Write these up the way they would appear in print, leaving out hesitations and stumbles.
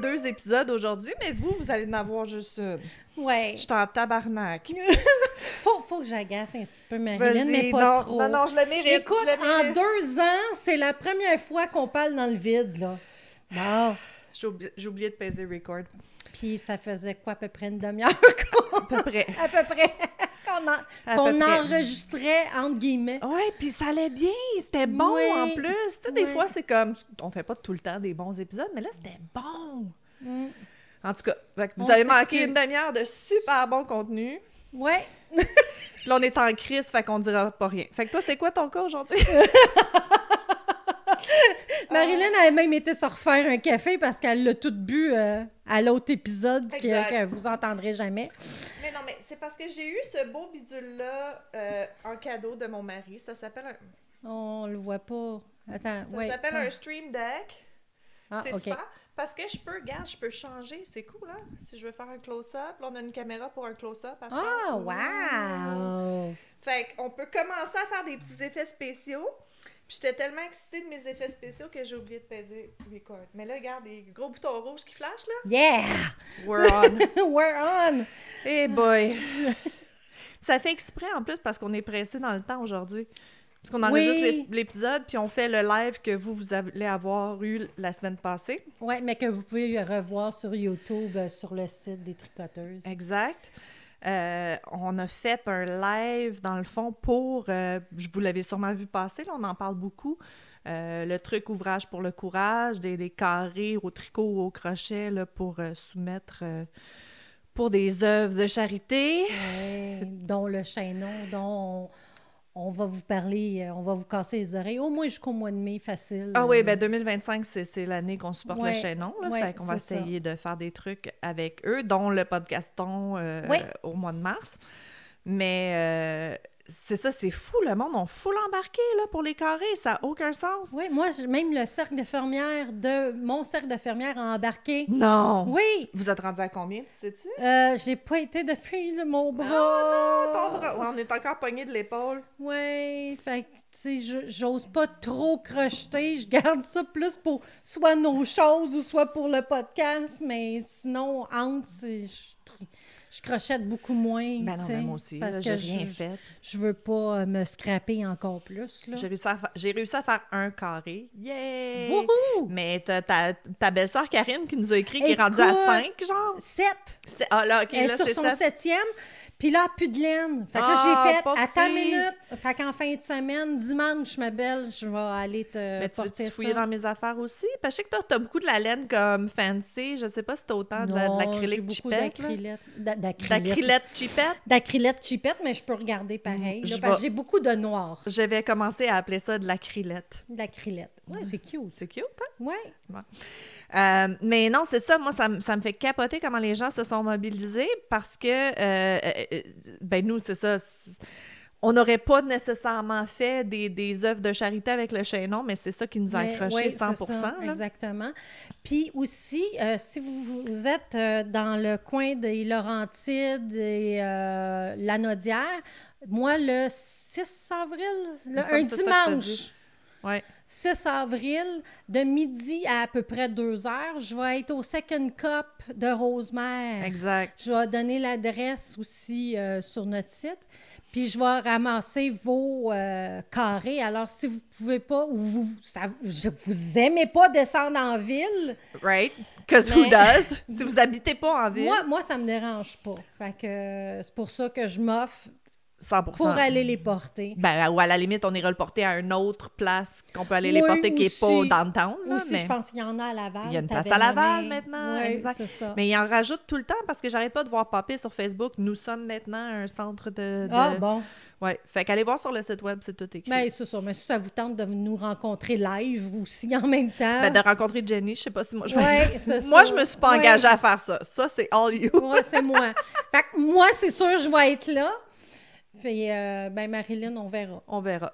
2 épisodes aujourd'hui, mais vous allez en avoir juste une. Ouais. Je suis en tabarnak. Faut que j'agace un petit peu Marilyn, mais Vas-y, pas non, trop. non, je le mérite. Écoute, je le mérite. en 2 ans, c'est la première fois qu'on parle dans le vide, là. Bon. J'ai oublié de peser record. Puis ça faisait quoi, à peu près une demi-heure À peu près. à peu près qu'on peu près. enregistrait, entre guillemets. Ouais, puis ça allait bien, c'était bon Oui. en plus. Tu sais, des Oui. fois, c'est comme, on fait pas tout le temps des bons épisodes, mais là, c'était bon. Mm. En tout cas, fait que vous On avez manqué s'excuse. une demi-heure de super bon contenu. Ouais. Puis là, on est en crise, fait qu'on dira pas rien. Fait que toi, c'est quoi ton cas aujourd'hui? Marilyn a même été se refaire un café parce qu'elle l'a tout bu à l'autre épisode Exact. que vous entendrez jamais. Mais non, mais c'est parce que j'ai eu ce beau bidule-là en cadeau de mon mari. Ça s'appelle On le voit pas. Attends, ça ouais. s'appelle un Stream Deck. Ah, C'est OK. super. Parce que je peux changer. C'est cool, hein? Si je veux faire un close-up, là, on a une caméra pour un close-up. à ce Ah, temps. wow! Fait qu'on peut commencer à faire des petits effets spéciaux. Puis j'étais tellement excitée de mes effets spéciaux que j'ai oublié de peser record. Mais là, regarde, les gros boutons rouges qui flashent, là. Yeah! We're on! We're on! Hey boy! Ça fait exprès, en plus, parce qu'on est pressé dans le temps aujourd'hui. Parce qu'on enregistre Oui. l'épisode, puis on fait le live que vous allez avoir eu la semaine passée. Ouais, mais que vous pouvez revoir sur YouTube, sur le site des Tricoteuses. Exact. On a fait un live, dans le fond, pour... vous l'avez sûrement vu passer, là, on en parle beaucoup. Le truc ouvrage pour le courage, des carrés au tricot ou au crochet là, pour soumettre pour des œuvres de charité. Ouais, dont le chaînon, dont on va vous parler, on va vous casser les oreilles, au moins jusqu'au mois de mai, facile. Ah oui, ben 2025, c'est l'année qu'on supporte Ouais, le chaînon. Là, ouais, fait qu'on va c'est essayer de faire des trucs avec eux, dont le podcaston Oui. au mois de mars. Mais c'est ça, c'est fou. Le monde ont full embarqué là, pour les carrés. Ça n'a aucun sens. Oui, moi, même le cercle de fermières mon cercle de fermières a embarqué. Non! Oui! Vous êtes rendu à combien, tu sais-tu? J'ai pas été depuis mon bras. Oh non! Ton bras! Ouais, on est encore pogné de l'épaule. Oui, fait que, tu sais, j'ose pas trop crocheter. Je garde ça plus pour soit nos choses ou soit pour le podcast, mais sinon, entre, je crochette beaucoup moins, Ben non, tu sais, même aussi. parce Là, que j'ai rien fait. je veux pas me scraper encore plus, là. J'ai réussi à faire un carré. Yeah! Wouhou! Mais t'as ta belle-sœur Karine qui nous a écrit qui est rendue à Écoute, 5, genre. 7! Ah là, OK, Elle est là, sur c'est son ça. 7e, puis là, plus de laine. Fait que Ah, là, j'ai fait, pauvre attends une fille. minute, fait qu'en fin de semaine, dimanche, ma belle, je vais aller te Mais tu porter veux-tu ça. fouiller dans mes affaires aussi? Parce que je sais que t'as beaucoup de la laine comme fancy. Je sais pas si t'as autant de l'acrylique j'ai beaucoup chipette. là. d'acrylette Chipette? d'acrylette chipette, mais je peux regarder pareil. Je là, parce que vais- j'ai beaucoup de noir. Je vais commencer à appeler ça de l'acrylette. D'acrylette. Ouais, c'est cute. C'est cute, hein? Ouais. Mais non, c'est ça. Moi, ça me fait capoter comment les gens se sont mobilisés parce que, ben nous, c'est ça. On n'aurait pas nécessairement fait des œuvres de charité avec le chaînon, mais c'est ça qui nous a accroché 100%. C'est ça, là. exactement. Puis aussi, si vous êtes dans le coin des Laurentides et Lanaudière, moi, le 6 avril, Me semble un que c'est ça que t'as dimanche, dit. Ouais. 6 avril, de midi à peu près 2 heures, je vais être au Second Cup de Rosemère. Exact. Je vais donner l'adresse aussi sur notre site. Puis je vais ramasser vos carrés. Alors, si vous pouvez pas ou vous aimez pas descendre en ville, Right? Because who Mais- does? Si vous habitez pas en ville, moi ça me dérange pas. Fait que c'est pour ça que je m'offre 100%. pour aller les porter. Ben, ou à la limite, on ira le porter à une autre place qu'on peut aller les Oui, porter qui n'est pas au aussi. downtown. Là, Aussi, mais je pense qu'il y en a à Laval. il y a une place t'avais à Laval nommé. maintenant. Oui, Exact. c'est ça. Mais il en rajoute tout le temps parce que j'arrête pas de voir popper sur Facebook. Nous sommes maintenant un centre de... Ah, bon. Ouais. Fait qu'allez voir sur le site web, c'est tout écrit. Mais c'est ça. Mais si ça vous tente de nous rencontrer live aussi en même temps. Ben, de rencontrer Jenny, je sais pas si moi... Ouais, c'est moi, ça. je me suis pas Ouais. engagée à faire ça. Ça, c'est all you. Ouais, c'est moi. Fait que moi, c'est sûr, je vais être là. Puis, ben, Marilyn, on verra. On verra.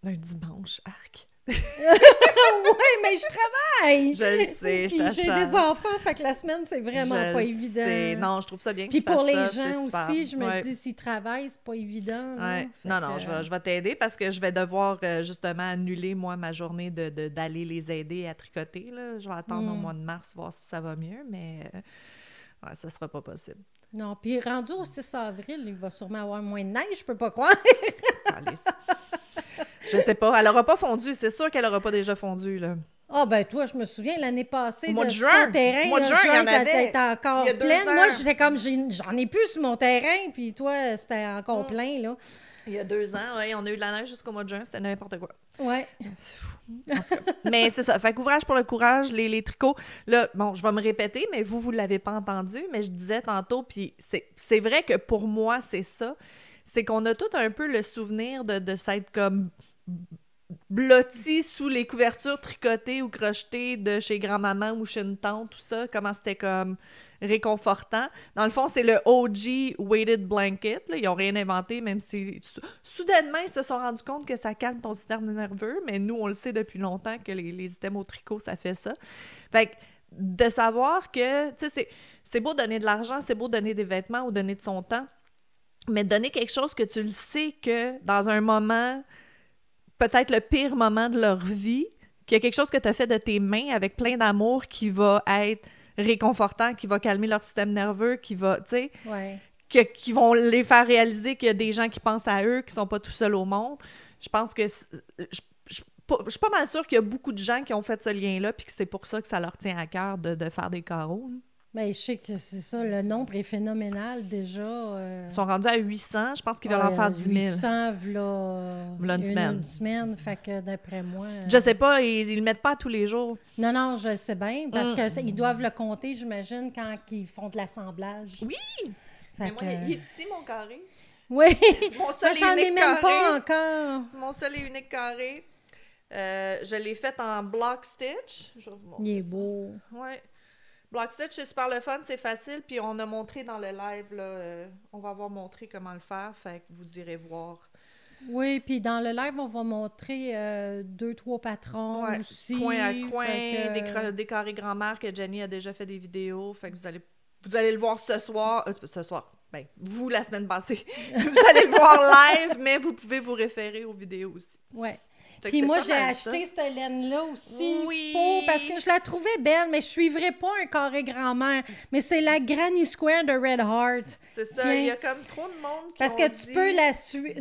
Un dimanche, arc. Oui, mais je travaille! Je le sais, je Puis j'ai t'achète. des enfants, fait que la semaine, c'est vraiment Je pas le évident. sais. Non, je trouve ça bien que Puis tu fasses pour les ça, c'est gens super. aussi, je me Ouais. dis, s'ils travaillent, c'est pas évident. là. Ouais. Fait Non, non, que, je vais t'aider parce que je vais devoir justement annuler, moi, ma journée d'aller les aider à tricoter. Là. Je vais attendre au mois de mars, voir si ça va mieux, mais ouais, ça sera pas possible. Non, puis rendu au 6 avril, il va sûrement avoir moins de neige, je peux pas croire. Alice. Je sais pas. Elle aura pas fondu. C'est sûr qu'elle aura pas déjà fondu, là. Ah, ben toi, je me souviens, l'année passée, Au mois de sur juin. ton terrain, Au mois de là, juin, il y en avait. t'étais encore Il y a 2 pleine. ans. Moi, j'étais comme, j'en ai plus sur mon terrain, puis toi, c'était encore plein, là. Il y a 2 ans, ouais, on a eu de la neige jusqu'au mois de juin. C'était n'importe quoi. Ouais. C'est fou. En tout cas. Mais c'est ça. Fait qu'ouvrage pour le courage, les tricots. Là, bon, je vais me répéter, mais vous l'avez pas entendu, mais je disais tantôt, puis c'est vrai que pour moi, c'est ça. C'est qu'on a tout un peu le souvenir de s'être comme blotti sous les couvertures tricotées ou crochetées de chez grand-maman ou chez une tante, tout ça, comment c'était comme réconfortant. Dans le fond, c'est le OG weighted blanket. Là. Ils n'ont rien inventé, même si soudainement, ils se sont rendus compte que ça calme ton système nerveux, mais nous, on le sait depuis longtemps que les systèmes au tricot, ça fait ça. Fait que de savoir que, tu sais, c'est beau donner de l'argent, c'est beau donner des vêtements ou donner de son temps, mais donner quelque chose que tu le sais que dans un moment, peut-être le pire moment de leur vie, qu'il y a quelque chose que tu as fait de tes mains avec plein d'amour qui va être réconfortant, qui va calmer leur système nerveux, qui va, tu sais, Ouais. qui vont les faire réaliser qu'il y a des gens qui pensent à eux, qui sont pas tout seuls au monde. Je pense que je suis pas mal sûre qu'il y a beaucoup de gens qui ont fait ce lien-là puis que c'est pour ça que ça leur tient à cœur de faire des carreaux. Hein. Ben, je sais que c'est ça, le nombre est phénoménal déjà. Ils sont rendus à 800, je pense qu'ils veulent en faire 10 000. 800, V'là une semaine. Une semaine, fait que d'après moi... Je sais pas, ils le mettent pas tous les jours. Non, non, je le sais bien, parce qu'ils doivent le compter, j'imagine, quand ils font de l'assemblage. Oui! Fait Mais moi, il est ici, mon carré. Oui! Mon seul et J'en ai unique même carré. pas encore. Mon seul et unique carré. Je l'ai fait en block stitch. Je vais vous montrer Il est ça. beau. Ouais. Block stitch, c'est super le fun, c'est facile. Puis on a montré dans le live, là, on va avoir montré comment le faire. Fait que vous irez voir. Oui, puis dans le live, on va montrer 2-3 patrons Ouais, aussi. coin à coin, Fait que- des carrés grand-mère que Jenny a déjà fait des vidéos. Fait que vous allez le voir ce soir. Ben, vous, la semaine passée. Vous allez le voir live, mais vous pouvez vous référer aux vidéos aussi. Ouais. Fait que Puis c'est moi, pas j'ai mal ça. acheté cette laine-là aussi Oui. parce que je la trouvais belle, mais je suivrais pas un carré grand-mère. Mais c'est la Granny Square de Red Heart. C'est ça, Tiens. il y a comme trop de monde qui Parce ont que dit... tu peux la suivre,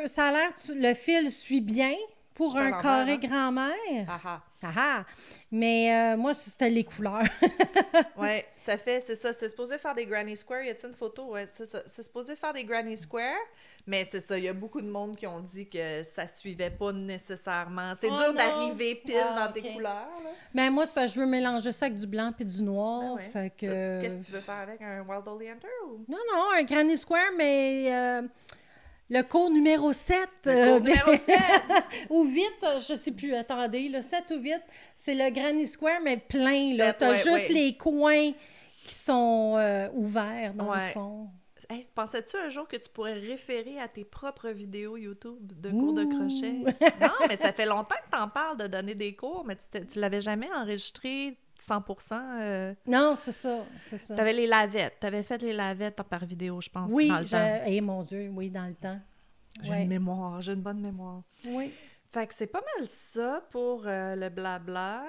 ça a l'air, le fil suit bien pour C'est à un l'envers, carré hein? grand-mère. Ah ah. Ah ah! Mais moi, c'était les couleurs. Ouais, c'est ça. C'est supposé faire des Granny Square. Y a-t-il une photo? Ouais, c'est ça. C'est supposé faire des Granny Square, mais c'est ça. Il y a beaucoup de monde qui ont dit que ça suivait pas nécessairement. C'est Oh dur non! d'arriver pile Ah, dans tes ok. couleurs, là. Mais moi, c'est parce que je veux mélanger ça avec du blanc puis du noir. Ben ouais. Fait que... Qu'est-ce que tu veux faire avec un Wild Oleander ou... Non, non, un Granny Square, mais le cours numéro 7. Le cours numéro 7! Ou 8, je sais plus, attendez, le 7 ou 8, c'est le Granny Square, mais plein, là. 7, T'as ouais, juste ouais. les coins qui sont ouverts, dans le Ouais. fond. Hey, pensais-tu un jour que tu pourrais référer à tes propres vidéos YouTube de cours de crochet? Non, mais ça fait longtemps que t'en parles de donner des cours, mais tu l'avais jamais enregistré 100%. Non, c'est ça, c'est ça. T'avais les lavettes. T'avais fait les lavettes par vidéo, je pense, Oui, dans le temps. eh mon Dieu, oui, dans le temps. J'ai Ouais. une mémoire, j'ai une bonne mémoire. Oui. Fait que c'est pas mal ça pour le blabla.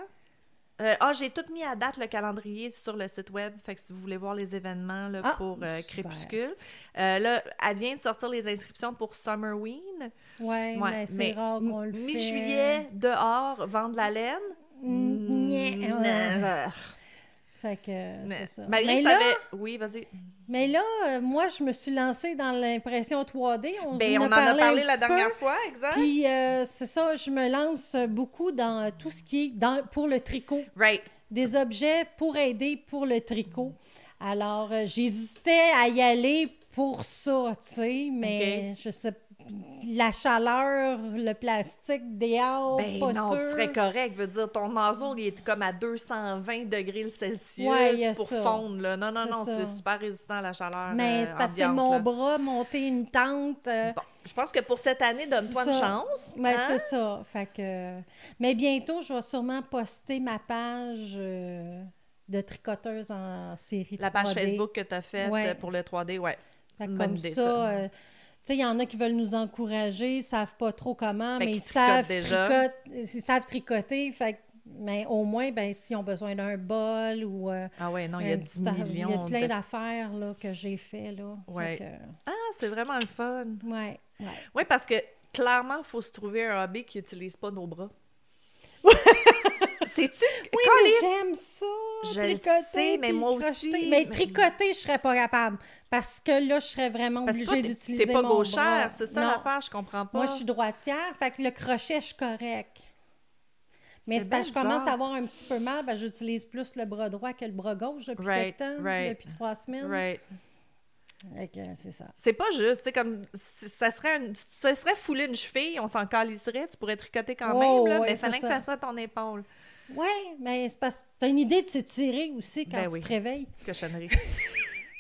J'ai tout mis à date le calendrier sur le site web. Fait que si vous voulez voir les événements là, Ah, pour super. Crépuscule. Là, elle vient de sortir les inscriptions pour Summerween. Ouais, mais c'est rare qu'on le fait. Mi-juillet, dehors, vendre la laine. Ouais. Non. Fait que c'est ça. Malgré Mais que ça là, avait... Oui, vas-y. mais là, moi, je me suis lancée dans l'impression 3D. Ben, on en a parlé la dernière fois, exact. Puis, c'est ça, je me lance beaucoup dans tout ce qui est pour le tricot. Right. Des objets pour aider pour le tricot. Alors, j'hésitais à y aller pour ça, tu sais, mais je sais la chaleur, le plastique dehors, Ben pas non, sûr. tu serais correct. Je veux dire, ton nozzle, il est comme à 220 degrés Celsius Ouais, il y a pour ça. fondre. Là. Non, C'est ça. c'est super résistant à la chaleur Mais c'est parce que c'est ambiante, mon là. bras monter une tente. Bon, je pense que pour cette année, donne-toi c'est une ça. chance. Ben, hein? c'est ça. Fait que... Mais bientôt, je vais sûrement poster ma page de tricoteuse en série La page 3D. Facebook que tu as faite Ouais. pour le 3D, ouais. Fait que Une bonne comme idée, ça, tu sais, il y en a qui veulent nous encourager, ils savent pas trop comment, Fait mais qu'ils ils savent, tricotent déjà. ils savent tricoter. Fait que, mais au moins, ben, s'ils ont besoin d'un bol ou Ah ouais, non, il y a 10 millions. il y a plein d'affaires là, que j'ai fait. Là. Ouais. Fait Ah, c'est vraiment le fun. que, ouais. Oui, parce que clairement, il faut se trouver un hobby qui n'utilise pas nos bras. Sais-tu? Oui, Calisse! mais j'aime ça, Je le tricoter, sais, mais puis moi crocheter. aussi. Mais tricoter, je serais pas capable. Parce que là, je serais vraiment Parce que obligée toi, d'utiliser t'es pas mon gauchère, bras. c'est ça Non. l'affaire, je comprends pas. Moi, je suis droitière, fait que le crochet, je suis correct. Mais c'est parce que je bien commence bizarre. à avoir un petit peu mal, ben, j'utilise plus le bras droit que le bras gauche depuis Right, quelque temps, right. depuis 3 semaines. Right. Fait que c'est ça. C'est pas juste, tu sais, comme, ça serait fouler une cheville, on s'en calisserait, tu pourrais tricoter quand Oh, même, là, ouais, mais il c'est fallait que ça. ça soit ton épaule. Oui, mais c'est parce que t'as une idée de s'étirer aussi quand Ben tu oui. te réveilles. Cochonnerie.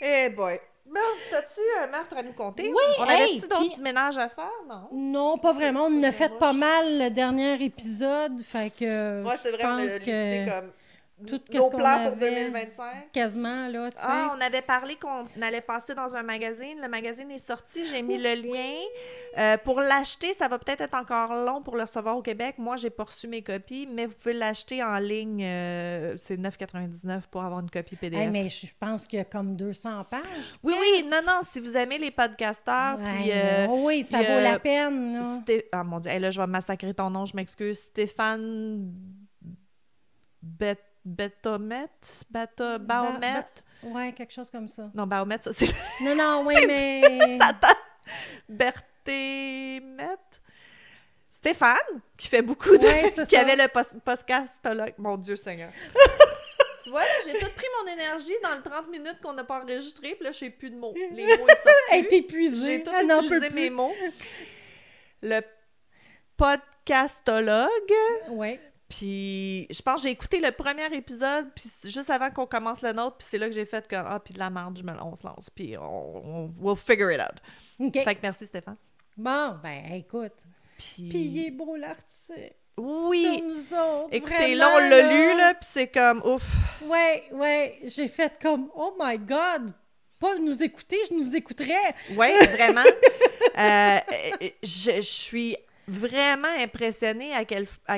Eh boy! Bon, t'as-tu un meurtre à nous compter? Oui, On hey, avait-tu d'autres puis- ménages à faire? Non? Non, pas vraiment. On en a fait Moi, pas je- mal le dernier épisode, fait que Ouais, c'est vrai, on a pense listé que comme tout nos ce qu'on plans pour avait- 2025. quasiment, là, tu sais. Ah, on avait parlé qu'on allait passer dans un magazine. Le magazine est sorti, j'ai mis le lien. Pour l'acheter, ça va peut-être être encore long pour le recevoir au Québec. Moi, j'ai pas reçu mes copies, mais vous pouvez l'acheter en ligne. C'est 9,99 pour avoir une copie PDF. Hey, mais je pense qu'il y a comme 200 pages. Oui, oui, non, si vous aimez les podcasteurs, puis... oui, ça puis, vaut la peine, là. Ah mon Dieu, hey, là, je vais massacrer ton nom, je m'excuse. Stéphane Baumette? Ouais, quelque chose comme ça. Non, Baumette, ça, c'est... Non, oui, mais... Satan! Berthémet? Stéphane, qui fait beaucoup de... Ouais, c'est qui ça. avait le podcastologue. Mon Dieu Seigneur. Tu vois, là, j'ai tout pris mon énergie dans le 30 minutes qu'on n'a pas enregistré, puis là, je sais plus de mots. Les mots, ils sortent Elle plus. est épuisée. J'ai tout Elle n'en peut utilisé plus. mes mots. Le podcastologue. Ouais. Puis je pense que j'ai écouté le premier épisode, puis juste avant qu'on commence le nôtre, puis c'est là que j'ai fait que, puis de la merde, on se lance, puis on we'll figure it out. OK. Fait que merci Stéphane. Bon, ben, écoute. Puis Puis il est beau, l'article. oui, Sur nous autres, écoutez, là, vraiment, on l'a lu, là, puis c'est comme, ouf. Ouais, j'ai fait comme, oh my God, pas nous écouter, je nous écouterais. Oui, vraiment. Je suis vraiment impressionnée à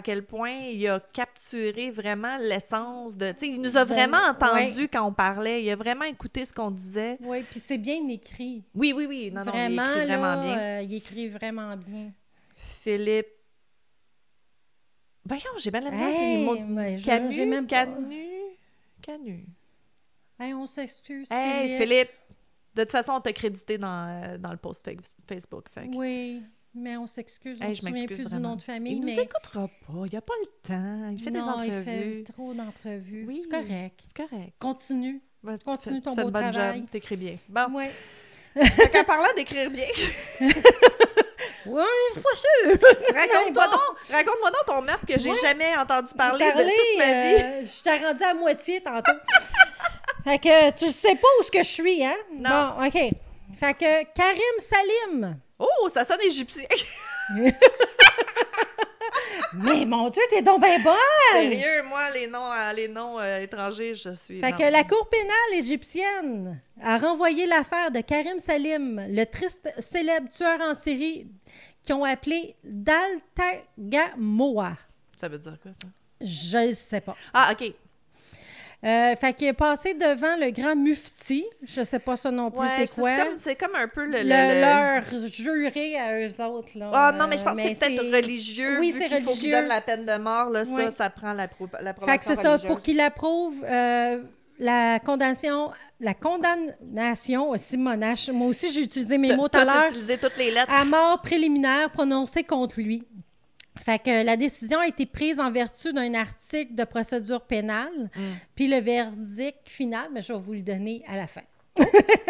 quel point il a capturé vraiment l'essence de... Tu sais, il nous a vraiment entendu quand on parlait. Il a vraiment écouté ce qu'on disait. Oui, puis c'est bien écrit. Oui. Non, Vraiment, il écrit vraiment là, bien. il écrit vraiment bien. Philippe... Voyons, j'ai bien la misère avec les Hey, mots. mais j'ai même pas- Canu. Hey, on s'excuse, Hey, Philippe! De toute façon, on t'a crédité dans le post Facebook. Fait que- Oui, mais on s'excuse. Hey, On je se souvient m'excuse plus du vraiment. nom de famille. Il mais... nous écoutera pas. Il a pas le temps. Il fait des Non, entrevues. il fait trop d'entrevues. Oui. C'est correct. C'est correct. Continue. Ouais, Continue ton tu fais beau une bonne travail. job. T'écris bien. Bon. Ouais. Fait qu'en parlant d'écrire bien, Oui, pas sûr. raconte-moi donc ton meurtre que j'ai Ouais. jamais entendu parler de toute ma vie. Je t'ai rendu à moitié tantôt. Fait que tu sais pas où ce que je suis, hein? Non. Bon, OK. Fait que Karim Salim. Oh, ça sonne égyptien. Mais mon Dieu, t'es donc bien bonne! Sérieux, moi, les noms étrangers, je suis... Fait non. que la Cour pénale égyptienne a renvoyé l'affaire de Karim Salim, le triste célèbre tueur en série qu'ils ont appelé Daltagamoa. Ça veut dire quoi, ça? Je ne sais pas. Ah, OK. Fait qu'il est passé devant le grand mufti. Je sais pas ça non plus, Ouais, c'est quoi. c'est comme un peu le... Leur juré à eux autres. Là. Ah non, mais je pense que c'est peut-être religieux. Oui, vu c'est qu'il faut qu'il religieux. donne la peine de mort, là, Oui. ça prend l'approbation Fait que c'est ça, religieuse. pour qu'il approuve la condamnation, Simonache. Moi aussi, j'ai utilisé mes mots tout à Toi, tu l'heure. utilisé toutes les lettres. À mort préliminaire prononcée contre lui. Fait que la décision a été prise en vertu d'un article de procédure pénale, puis le verdict final, mais je vais vous le donner à la fin.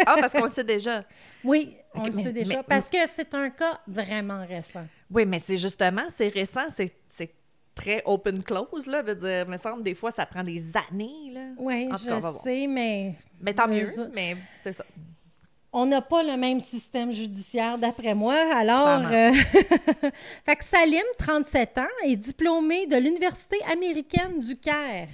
Ah, parce qu'on le sait déjà. Oui, on Ok, le sait déjà. Parce que c'est un cas vraiment récent. Oui, mais c'est justement, c'est récent, c'est très open-close, là. Veut dire, il me semble, des fois, ça prend des années, là. Oui, En tout cas, on va je voir. sais, mais... Mais tant mieux, ça- mais c'est ça. On n'a pas le même système judiciaire, d'après moi. Alors, Clairement. fait que Salim, 37 ans, est diplômé de l'Université américaine du Caire.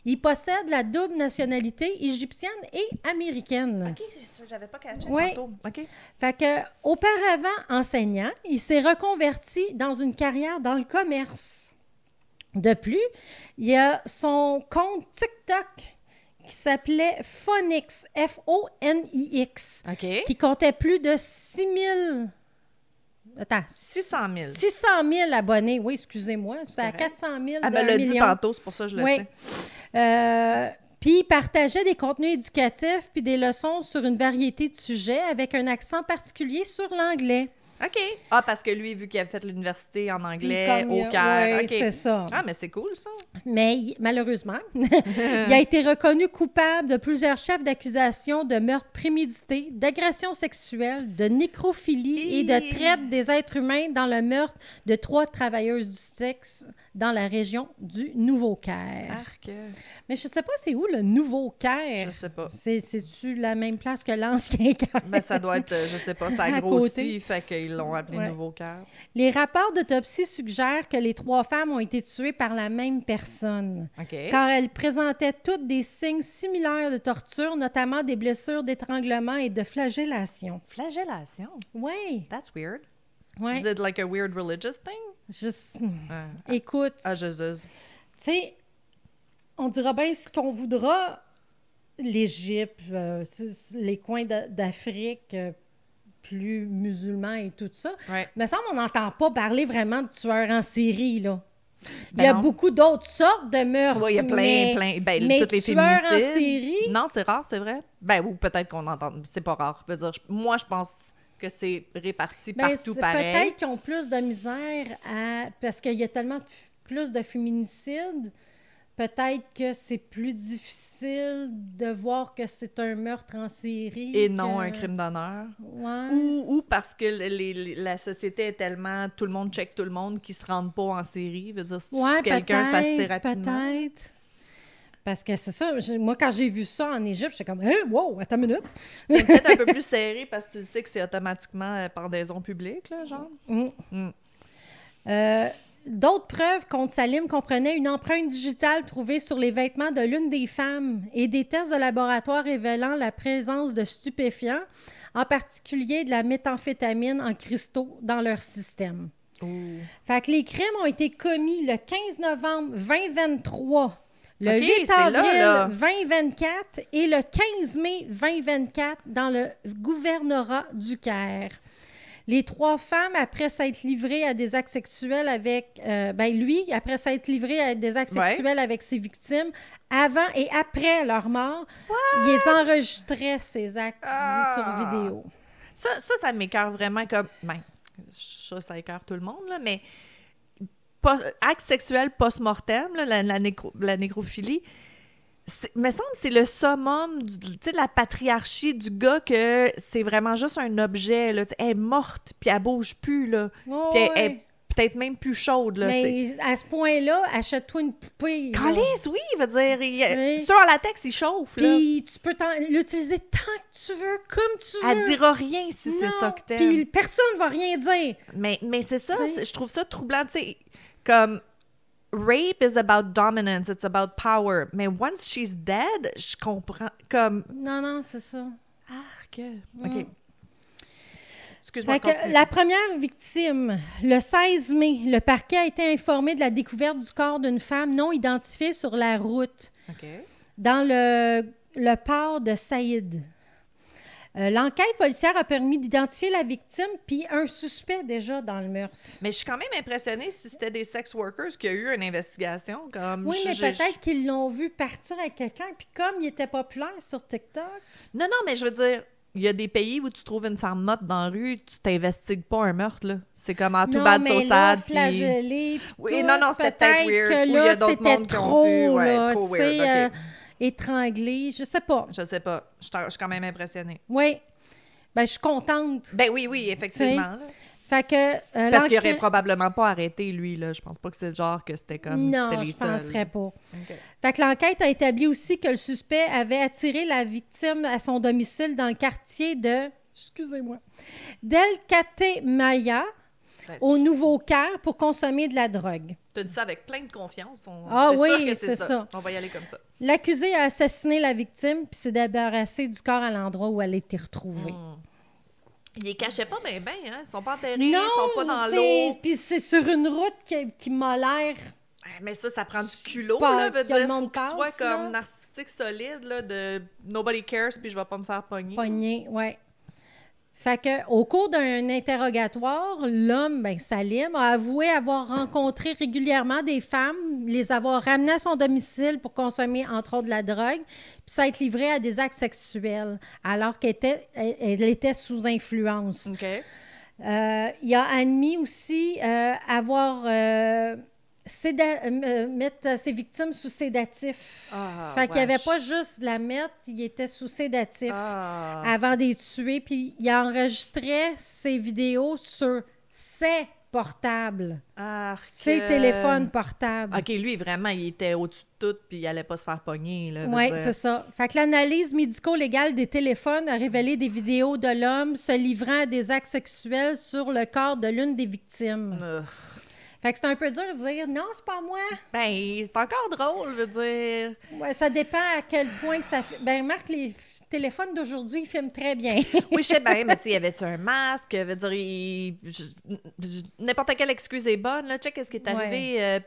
Il possède la double nationalité égyptienne et américaine. OK, j'avais pas catché Ouais. tantôt. OK. Fait que, auparavant enseignant, il s'est reconverti dans une carrière dans le commerce. De plus, il y a son compte TikTok qui s'appelait Phonix, F-O-N-I-X, OK. qui comptait plus de 6 600 000. 000 abonnés. Oui, excusez-moi. C'était à correct. 400 000 Elle me d'un l'a dit million. tantôt, c'est pour ça que je le Oui. sais. Puis il partageait des contenus éducatifs puis des leçons sur une variété de sujets avec un accent particulier sur l'anglais. OK. Ah, parce que lui, vu qu'il a fait l'université en anglais, Puis comme au Caire. oui, OK. c'est ça. Ah, mais c'est cool, ça. Mais malheureusement, il a été reconnu coupable de plusieurs chefs d'accusation de meurtre prémédité, d'agression sexuelle, de nécrophilie et de traite des êtres humains dans le meurtre de 3 travailleuses du sexe dans la région du Nouveau-Caire. Arc. Mais je sais pas c'est où le Nouveau-Caire. Je sais pas. C'est-tu la même place que l'ancien Caire? Mais ça doit être, je sais pas, ça a À grossi, côté. fait qu'ils l'ont appelé Ouais. Nouveau-Caire. Les rapports d'autopsie suggèrent que les 3 femmes ont été tuées par la même personne, OK. car elles présentaient toutes des signes similaires de torture, notamment des blessures d'étranglement et de flagellation. Flagellation. Oui, That's weird. oui. Is it like a weird religious thing? Écoute, Ah, je tu sais, on dira bien ce qu'on voudra, l'Égypte, les coins d'Afrique plus musulmans et tout ça. Ouais. Mais ça, on n'entend pas parler vraiment de tueurs en série, là. Ben il y a non. beaucoup d'autres sortes de meurtres. Oui, il y a plein. Ben, mais toutes les tueurs en féminicides. série? Non, c'est rare, c'est vrai. Ben, ou peut-être qu'on entend. C'est pas rare. Je veux dire, moi, je pense que c'est réparti Ben, partout c'est pareil. peut-être qu'ils ont plus de misère à... Parce qu'il y a tellement plus de féminicides, peut-être que c'est plus difficile de voir que c'est un meurtre en série. Et non que- un crime d'honneur. Ouais. Ou parce que la société est tellement... Tout le monde check tout le monde qu'ils se rendent pas en série. Je veux dire, si tu Ouais, tues quelqu'un, ça se sait peut-être, rapidement. peut-être. Parce que c'est ça, moi, quand j'ai vu ça en Égypte, j'étais comme « Hein, wow, attends une minute! C'est peut-être un peu plus serré parce que tu sais que c'est automatiquement pendaison publique, là, genre. » D'autres preuves contre Salim comprenaient une empreinte digitale trouvée sur les vêtements de l'une des femmes et des tests de laboratoire révélant la présence de stupéfiants, en particulier de la méthamphétamine en cristaux dans leur système. Fait que les crimes ont été commis le 15 novembre 2023, le OK, 8 c'est là, là. avril 2024 et le 15 mai 2024 dans le gouvernorat du Caire. Les 3 femmes, après s'être livrées à des actes sexuels avec... lui, après s'être livré à des actes Ouais. sexuels avec ses victimes, avant et après leur mort, ils les enregistraient, ces actes sur vidéo. Ça m'écoeure vraiment comme... Ben, ça écoeure tout le monde, là, mais... acte sexuel post-mortem, là, la nécrophilie, me semble que c'est le summum tu sais, de la patriarchie du gars que c'est vraiment juste un objet. Là, tu sais, elle est morte, puis elle bouge plus. Là, Oh, puis elle ouais. est peut-être même plus chaude. Là, Mais à ce point-là, achète-toi une poupée. là. Calice, oui, il veut dire. C'est- Sur la latex, il chauffe. Là. Puis tu peux l'utiliser tant que tu veux, comme tu veux. Elle dira rien si c'est Non, ça que t'aimes. Puis personne va rien dire. Mais c'est ça, C'est- je trouve ça troublant. Tu sais, comme rape is about dominance, it's about power. Mais once she's dead, je comprends. Comme. Non, c'est ça. Arc. OK. Excuse-moi, Fait que continue. la première victime, le 16 mai, le parquet a été informé de la découverte du corps d'une femme non identifiée sur la route, OK. dans le port de Saïd. L'enquête policière a permis d'identifier la victime puis un suspect déjà dans le meurtre. Mais je suis quand même impressionnée si c'était des sex workers qu'il y a eu une investigation. Comme Oui, mais peut-être qu'ils l'ont vu partir avec quelqu'un, puis comme il était populaire sur TikTok... Non, mais je veux dire, il y a des pays où tu trouves une femme morte dans la rue, tu t'investigues pas un meurtre, là. C'est comme en tout Non, bad mais so là, sad. puis- flagellé, puis Oui, tout, non, c'était peut-être weird. que Ou il y a là, d'autres c'était mondes qui ont trop, vu. Ouais, là, trop tu sais, weird. OK. étranglé, je sais pas. Je sais pas. Je suis quand même impressionnée. Oui. Ben, je suis contente. Ben oui, effectivement. Là. Fait que... Parce qu'il aurait probablement pas arrêté, lui, là. Je pense pas que c'est le genre que c'était comme... Non, c'était les je penserais pas. Okay. Fait que l'enquête a établi aussi que le suspect avait attiré la victime à son domicile dans le quartier de... Excusez-moi. Del Catemaya, au Nouveau-Caire, pour consommer de la drogue. Tu as dit ça avec plein de confiance. C'est ça. On va y aller comme ça. L'accusé a assassiné la victime puis s'est débarrassé du corps à l'endroit où elle a été retrouvée. Ils les cachaient pas bien, hein? Ils sont pas enterrés, ils sont pas dans l'eau. Puis c'est sur une route qui m'a l'air... Mais ça prend du culot, là, veut dire, faut qu'il soit comme là. narcissique solide, là, de nobody cares, puis je vais pas me faire pogner. Pogner, ouais. Fait que, au cours d'un interrogatoire, l'homme, Salim, a avoué avoir rencontré régulièrement des femmes, les avoir ramenées à son domicile pour consommer, entre autres, de la drogue, puis s'être livré à des actes sexuels, alors qu'elle était sous influence. OK. Il a admis aussi avoir... mettre ses victimes sous sédatif. Fait qu'il n'y avait pas juste de la mettre, il était sous sédatif avant de les tuer. Puis il enregistrait ses vidéos sur ses portables. Ses téléphones portables. OK, lui, vraiment, il était au-dessus de tout, puis il allait pas se faire pogner. Oui, c'est ça. Fait que l'analyse médico-légale des téléphones a révélé des vidéos de l'homme se livrant à des actes sexuels sur le corps de l'une des victimes. Fait que c'est un peu dur de dire « Non, c'est pas moi ». Ben, c'est encore drôle, je veux dire. Ouais, ça dépend à quel point que ça fait. Ben, Marc, les téléphones d'aujourd'hui, ils filment très bien. Oui, je sais bien, mais tu sais, y avait-tu un masque? Je veux dire, n'importe quelle excuse est bonne, là. Check ce qui est arrivé.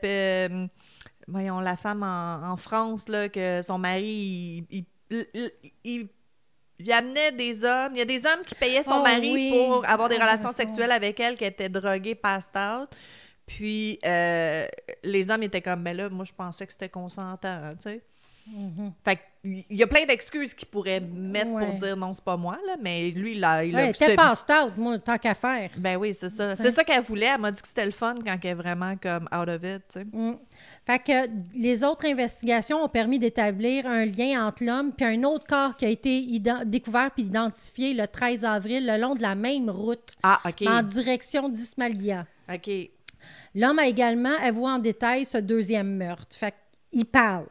Voyons, la femme en France, là, que son mari, il amenait des hommes. Il y a des hommes qui payaient son mari pour avoir des relations sexuelles avec elle, qui étaient drogués, passed out. Puis, les hommes étaient comme, ben là, moi, je pensais que c'était consentant, tu sais. Fait qu'il y a plein d'excuses qu'il pourrait mettre pour dire non, c'est pas moi, là, mais lui, il a était passed out, moi, tant qu'à faire. Ben oui, c'est ça. C'est ça qu'elle voulait. Elle m'a dit que c'était le fun quand elle est vraiment comme out of it, tu sais. Fait que les autres investigations ont permis d'établir un lien entre l'homme puis un autre corps qui a été découvert puis identifié le 13 avril le long de la même route. OK. En direction d'Ismailia. OK. L'homme a également avoué en détail ce deuxième meurtre. Fait qu'il parle,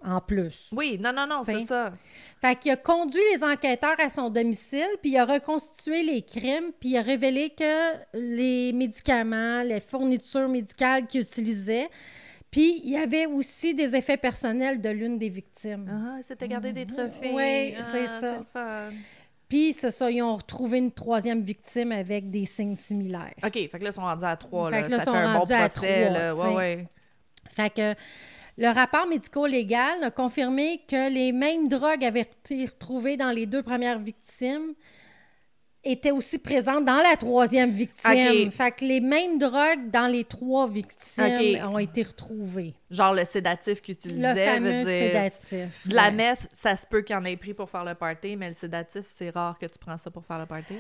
en plus. Oui, non, c'est ça. Fait qu'il a conduit les enquêteurs à son domicile, puis il a reconstitué les crimes, puis il a révélé que les médicaments, les fournitures médicales qu'il utilisait, puis il y avait aussi des effets personnels de l'une des victimes. C'était gardé des trophées. Oui, c'est ça. C'est le fun. Puis, c'est ça, ils ont retrouvé une troisième victime avec des signes similaires. OK, fait que là, ils sont rendus à 3. Là. Fait que là, ça fait un bon procès. 3, là. Ouais. Fait que le rapport médico-légal a confirmé que les mêmes drogues avaient été retrouvées dans les 2 premières victimes étaient aussi présentes dans la troisième victime. Okay. Fait que les mêmes drogues dans les 3 victimes ont été retrouvées. Genre le sédatif qu'ils utilisaient. Le fameux sédatif. De la meth, ça se peut qu'il en ait pris pour faire le party, mais le sédatif, c'est rare que tu prends ça pour faire le party.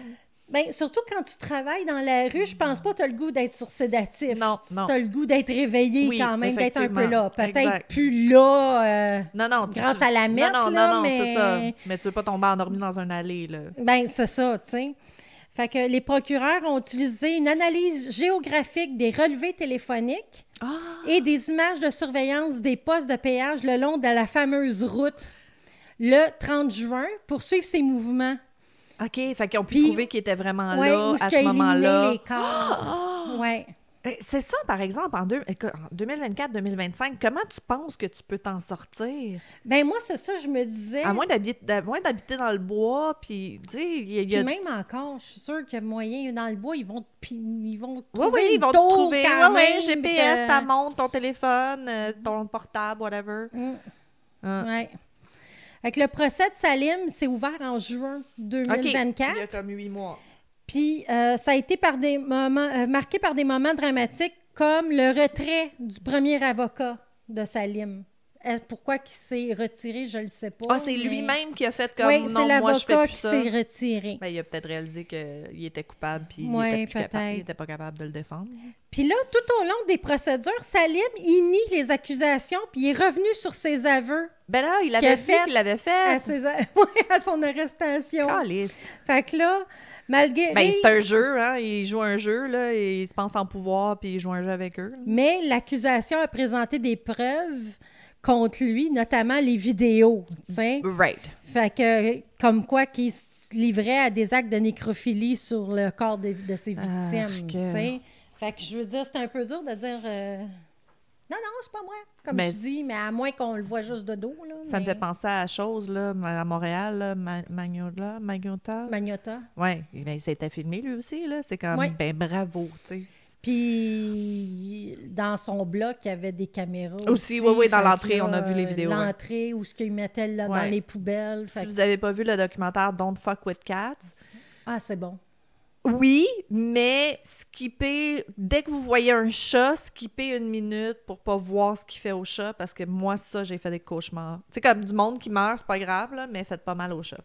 Bien, surtout quand tu travailles dans la rue, je pense pas que tu as le goût d'être sur sédatif. Non. Tu as le goût d'être réveillé quand même, d'être un peu là. Peut-être plus là grâce à la meth, non, mais... c'est ça. Mais tu veux pas tomber endormi dans un allée, là. Bien, c'est ça, tu sais. Fait que les procureurs ont utilisé une analyse géographique des relevés téléphoniques et des images de surveillance des postes de péage le long de la fameuse route le 30 juin pour suivre ses mouvements. OK, fait qu'ils ont pu prouver qu'il était vraiment là, à ce moment-là. Les corps. Ouais. C'est ça, par exemple, en 2024-2025, comment tu penses que tu peux t'en sortir? Ben moi, c'est ça, je me disais... À moins d'habiter dans le bois, puis, tu sais, il y a... Puis même encore, je suis sûre qu'il y a moyen, dans le bois, ils vont trouver ils vont te trouver. Oui, GPS, ta montre, ton téléphone, ton portable, whatever. Oui. Fait que le procès de Salim s'est ouvert en juin 2024. Il y a comme 8 mois. Puis ça a été marqué par des moments dramatiques comme le retrait du premier avocat de Salim Pourquoi il s'est retiré, je le sais pas. Ah, c'est mais... lui-même qui a fait comme Oui, non, c'est moi je fais l'avocat plus qui ça. s'est retiré. Ben, il a peut-être réalisé qu'il était coupable puis Ouais, il était plus capable, il peut-être. était pas capable de le défendre. Puis là, tout au long des procédures, Salim, il nie les accusations, puis il est revenu sur ses aveux Ben là, il Qu'il a avait dit fait qu'il l'avait à, fait. ouais, à son arrestation. Calice. Fait que là, malgré... Ben, c'est un jeu, hein. Il joue un jeu, là, et il se pense en pouvoir, puis il joue un jeu avec eux. Là. Mais l'accusation a présenté des preuves contre lui, notamment les vidéos, tu sais. Right. Fait que, comme quoi qu'il se livrait à des actes de nécrophilie sur le corps de ses victimes, tu sais. Fait que je veux dire, c'est un peu dur de dire... Non, c'est pas moi, comme Mais je dis, mais à moins qu'on le voit juste de dos, là. Ça me fait penser à la chose, là, à Montréal, là, Magnota. Magnota. Oui, ben, ça a été filmé, lui aussi, là. C'est comme, Ouais. ben, bravo, tu sais. Puis, dans son bloc, il y avait des caméras Aussi, oui, dans Fait que l'entrée, là, on a vu les vidéos. Ouais. L'entrée, où ce qu'ils mettaient là, Ouais. dans les poubelles. Si Fait que- vous n'avez pas vu le documentaire Don't Fuck with Cats, Ah, c'est bon. oui, mais skippez, dès que vous voyez un chat, skippez 1 minute pour pas voir ce qu'il fait au chat, parce que moi, ça, j'ai fait des cauchemars. Tu sais, comme du monde qui meurt, c'est pas grave, là, mais faites pas mal au chat.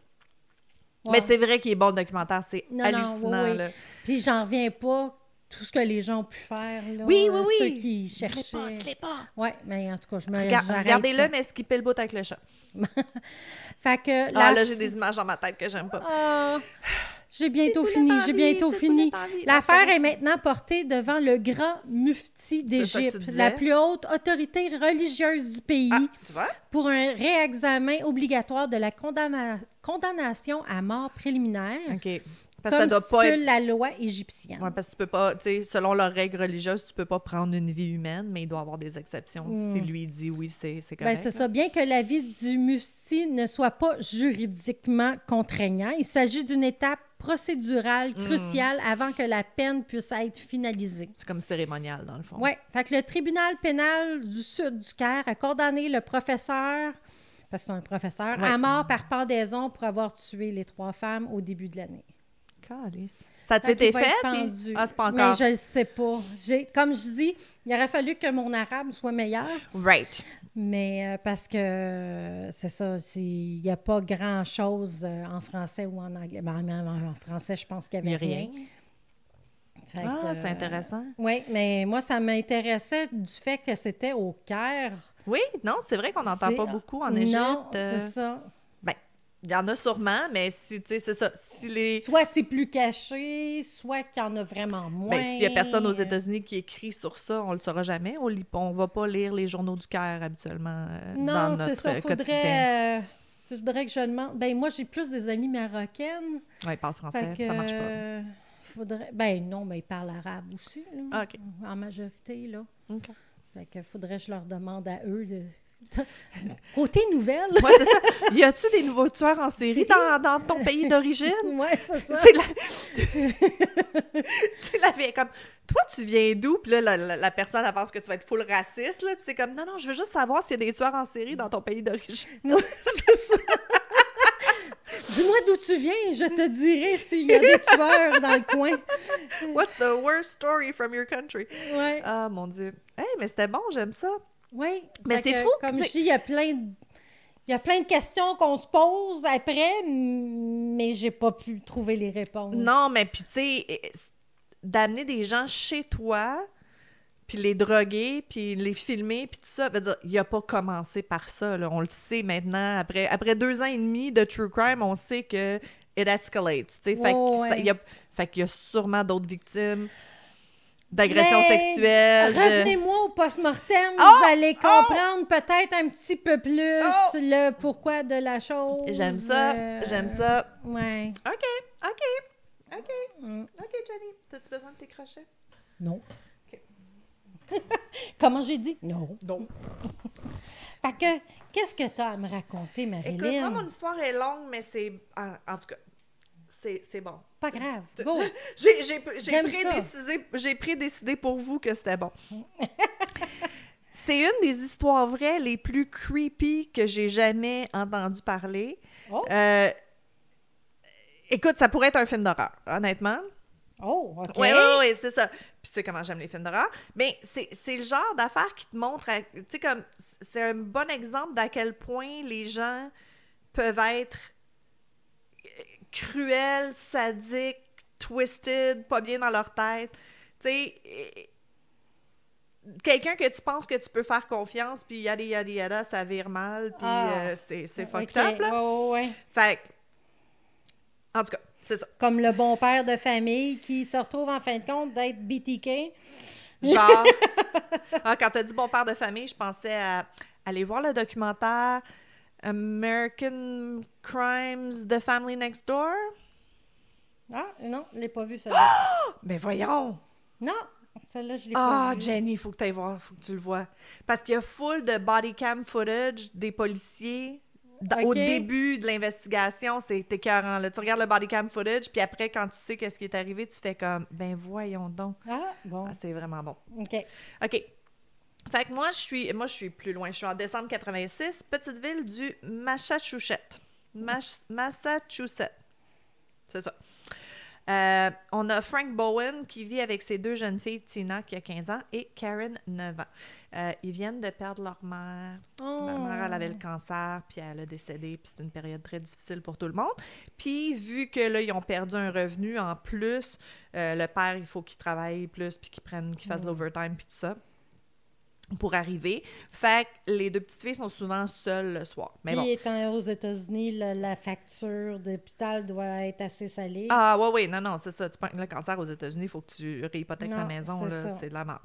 Ouais. Mais c'est vrai qu'il est bon le documentaire, c'est Non, hallucinant, oui, oui. là. Puis, j'en reviens pas, tout ce que les gens ont pu faire, là. Oui, Ceux qui cherchaient. Dis-les pas. Oui, mais en tout cas, j'arrête Regardez-le, ça. mais skippez le bout avec le chat. Fait que... Là, j'ai des images dans ma tête que j'aime pas. Ah, j'ai bientôt C'est fini, tout j'ai le bientôt temps fini. envie, c'est tout le temps envie. L'affaire Non, c'est est maintenant portée devant le grand mufti C'est ça que d'Égypte, tu disais. la plus haute autorité religieuse du pays, Ah, tu vois? pour un réexamen obligatoire de la condamnation à mort préliminaire, OK. Parce que ça comme doit pas stipule être... la loi égyptienne. Ouais, parce que tu peux pas, tu sais, selon leurs règles religieuses, tu peux pas prendre une vie humaine, mais il doit y avoir des exceptions. Si lui dit oui, c'est correct. Ben, c'est ça. Bien que l'avis du mufti ne soit pas juridiquement contraignant, il s'agit d'une étape procédurale cruciale avant que la peine puisse être finalisée. C'est comme cérémonial, dans le fond. Oui. Fait que le tribunal pénal du Sud du Caire a condamné le professeur, parce que c'est un professeur, Ouais. à mort par pendaison pour avoir tué les 3 femmes au début de l'année. Calice. Ça a-tu Fait été qu'il va fait? être Puis... pendu. Ah, c'est pas Mais encore. je le sais pas. Comme je dis, il aurait fallu que mon arabe soit meilleur, Right. mais parce que c'est ça, il n'y a pas grand-chose en français ou en anglais. Ben, en français, je pense qu'il n'y Il y avait a rien. Fait Ah, que, c'est intéressant. oui, mais moi, ça m'intéressait du fait que c'était au Caire. Oui, non, c'est vrai qu'on n'entend pas beaucoup en Égypte. Non, c'est ça. Ben, il y en a sûrement, mais si, tu sais, c'est ça. Si les... Soit c'est plus caché, soit qu'il y en a vraiment moins. Ben, s'il n'y a personne aux États-Unis qui écrit sur ça, on ne le saura jamais. On ne va pas lire les journaux du Caire habituellement dans Non, notre c'est ça. quotidien. Faudrait que je demande. Ben, moi, j'ai plus des amies marocaines. Oui, ils parlent français, Fait que, ça marche pas. Faudrait... Ben non, mais ils parlent arabe aussi, là, Ah, OK. en majorité, là. OK. Fait que faudrait que je leur demande à eux de... Côté nouvelles. Oui, c'est ça. Y a-tu des nouveaux tueurs en série dans ton pays d'origine? Ouais, c'est ça. C'est la... c'est la vie comme... Toi, tu viens d'où? Puis là, la personne, elle pense que tu vas être full raciste, là. Puis c'est comme, non, je veux juste savoir s'il y a des tueurs en série dans ton pays d'origine. Ouais, c'est ça. Dis-moi d'où tu viens, je te dirai s'il y a des tueurs dans le coin. What's the worst story from your country? Ouais. Ah, mon Dieu. Hey, mais c'était bon, j'aime ça. Oui. Mais c'est fou, Comme tu je sais- dis, il y a plein de questions qu'on se pose après, mais j'ai pas pu trouver les réponses. Non, mais puis tu sais, d'amener des gens chez toi, puis les droguer, puis les filmer, puis tout ça, veut dire, il a pas commencé par ça, là. On le sait maintenant. Après 2 ans et demi de true crime, on sait que it escalates, tu sais. Fait qu'il y a sûrement d'autres victimes d'agressions Mais sexuelles. Revenez-moi au post-mortem, Oh! vous allez comprendre peut-être un petit peu plus Oh! le pourquoi de la chose. J'aime ça, j'aime ça. Ouais. OK. Mm. OK, Jenny. T'as-tu besoin de tes crochets? Non. OK. Comment j'ai dit? Non. Non. Fait que, qu'est-ce que tu as à me raconter, Écoute, moi, Marilyn? mon histoire est longue, mais c'est... En tout cas, c'est bon. Pas grave. Go. J'aime J'ai prédécidé pour vous que c'était bon. C'est une des histoires vraies les plus creepy que j'ai jamais entendu parler. Oh. Écoute, ça pourrait être un film d'horreur, honnêtement. Oh, OK. Oui, c'est ça. Puis tu sais comment j'aime les films d'horreur. Mais c'est le genre d'affaire qui te montre, tu sais, comme, c'est un bon exemple d'à quel point les gens peuvent être cruels, sadiques, twisted, pas bien dans leur tête. Tu sais, quelqu'un que tu penses que tu peux faire confiance, puis yada, ça vire mal, puis c'est fucked up, là. Ouais. Fait que, en tout cas, c'est ça. Comme le bon père de famille qui se retrouve en fin de compte d'être BTK. Genre, quand t'as dit bon père de famille, je pensais à aller voir le documentaire American Crimes, The Family Next Door. Ah, non, je l'ai pas vu, celle-là. Mais voyons! Non, celle-là, je l'ai pas vue. Jenny, il faut que tu ailles voir, faut que tu le vois. Parce qu'il y a full de body cam footage des policiers. Au début de l'investigation, c'est écœurant. Là. Tu regardes le body cam footage, puis après, quand tu sais qu'est-ce qui est arrivé, tu fais comme, ben voyons donc. Ah, bon. C'est vraiment bon. OK. Fait que moi, je suis plus loin. Je suis en décembre 86, petite ville du Massachusetts. Massachusetts. C'est ça. On a Frank Bowen qui vit avec ses deux jeunes filles, Tina qui a 15 ans et Karen 9 ans. Ils viennent de perdre leur mère. Oh. Ma mère, elle avait le cancer, puis elle a décédé, puis c'est une période très difficile pour tout le monde. Puis vu que là, ils ont perdu un revenu, en plus, le père, il faut qu'il travaille plus, puis qu'il fasse l'overtime, puis tout ça, pour arriver. Fait que les deux petites filles sont souvent seules le soir. Mais Puis bon. étant aux États-Unis, la facture d'hôpital doit être assez salée. Ah, ouais, non, c'est ça. Tu prends le cancer aux États-Unis, il faut que tu réhypothèques ta Non, maison, c'est là, ça. c'est de la merde.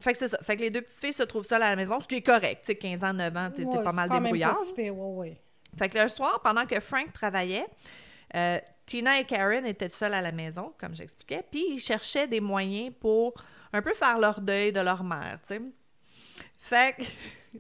Fait que c'est ça. Fait que les deux petites filles se trouvent seules à la maison, ce qui est correct. Tu sais, 15 ans, 9 ans, t'es pas mal débrouillard. Ouais. Fait que le soir, pendant que Frank travaillait, Tina et Karen étaient seules à la maison, comme j'expliquais, puis ils cherchaient des moyens pour un peu faire leur deuil de leur mère, tu sais. Fait que,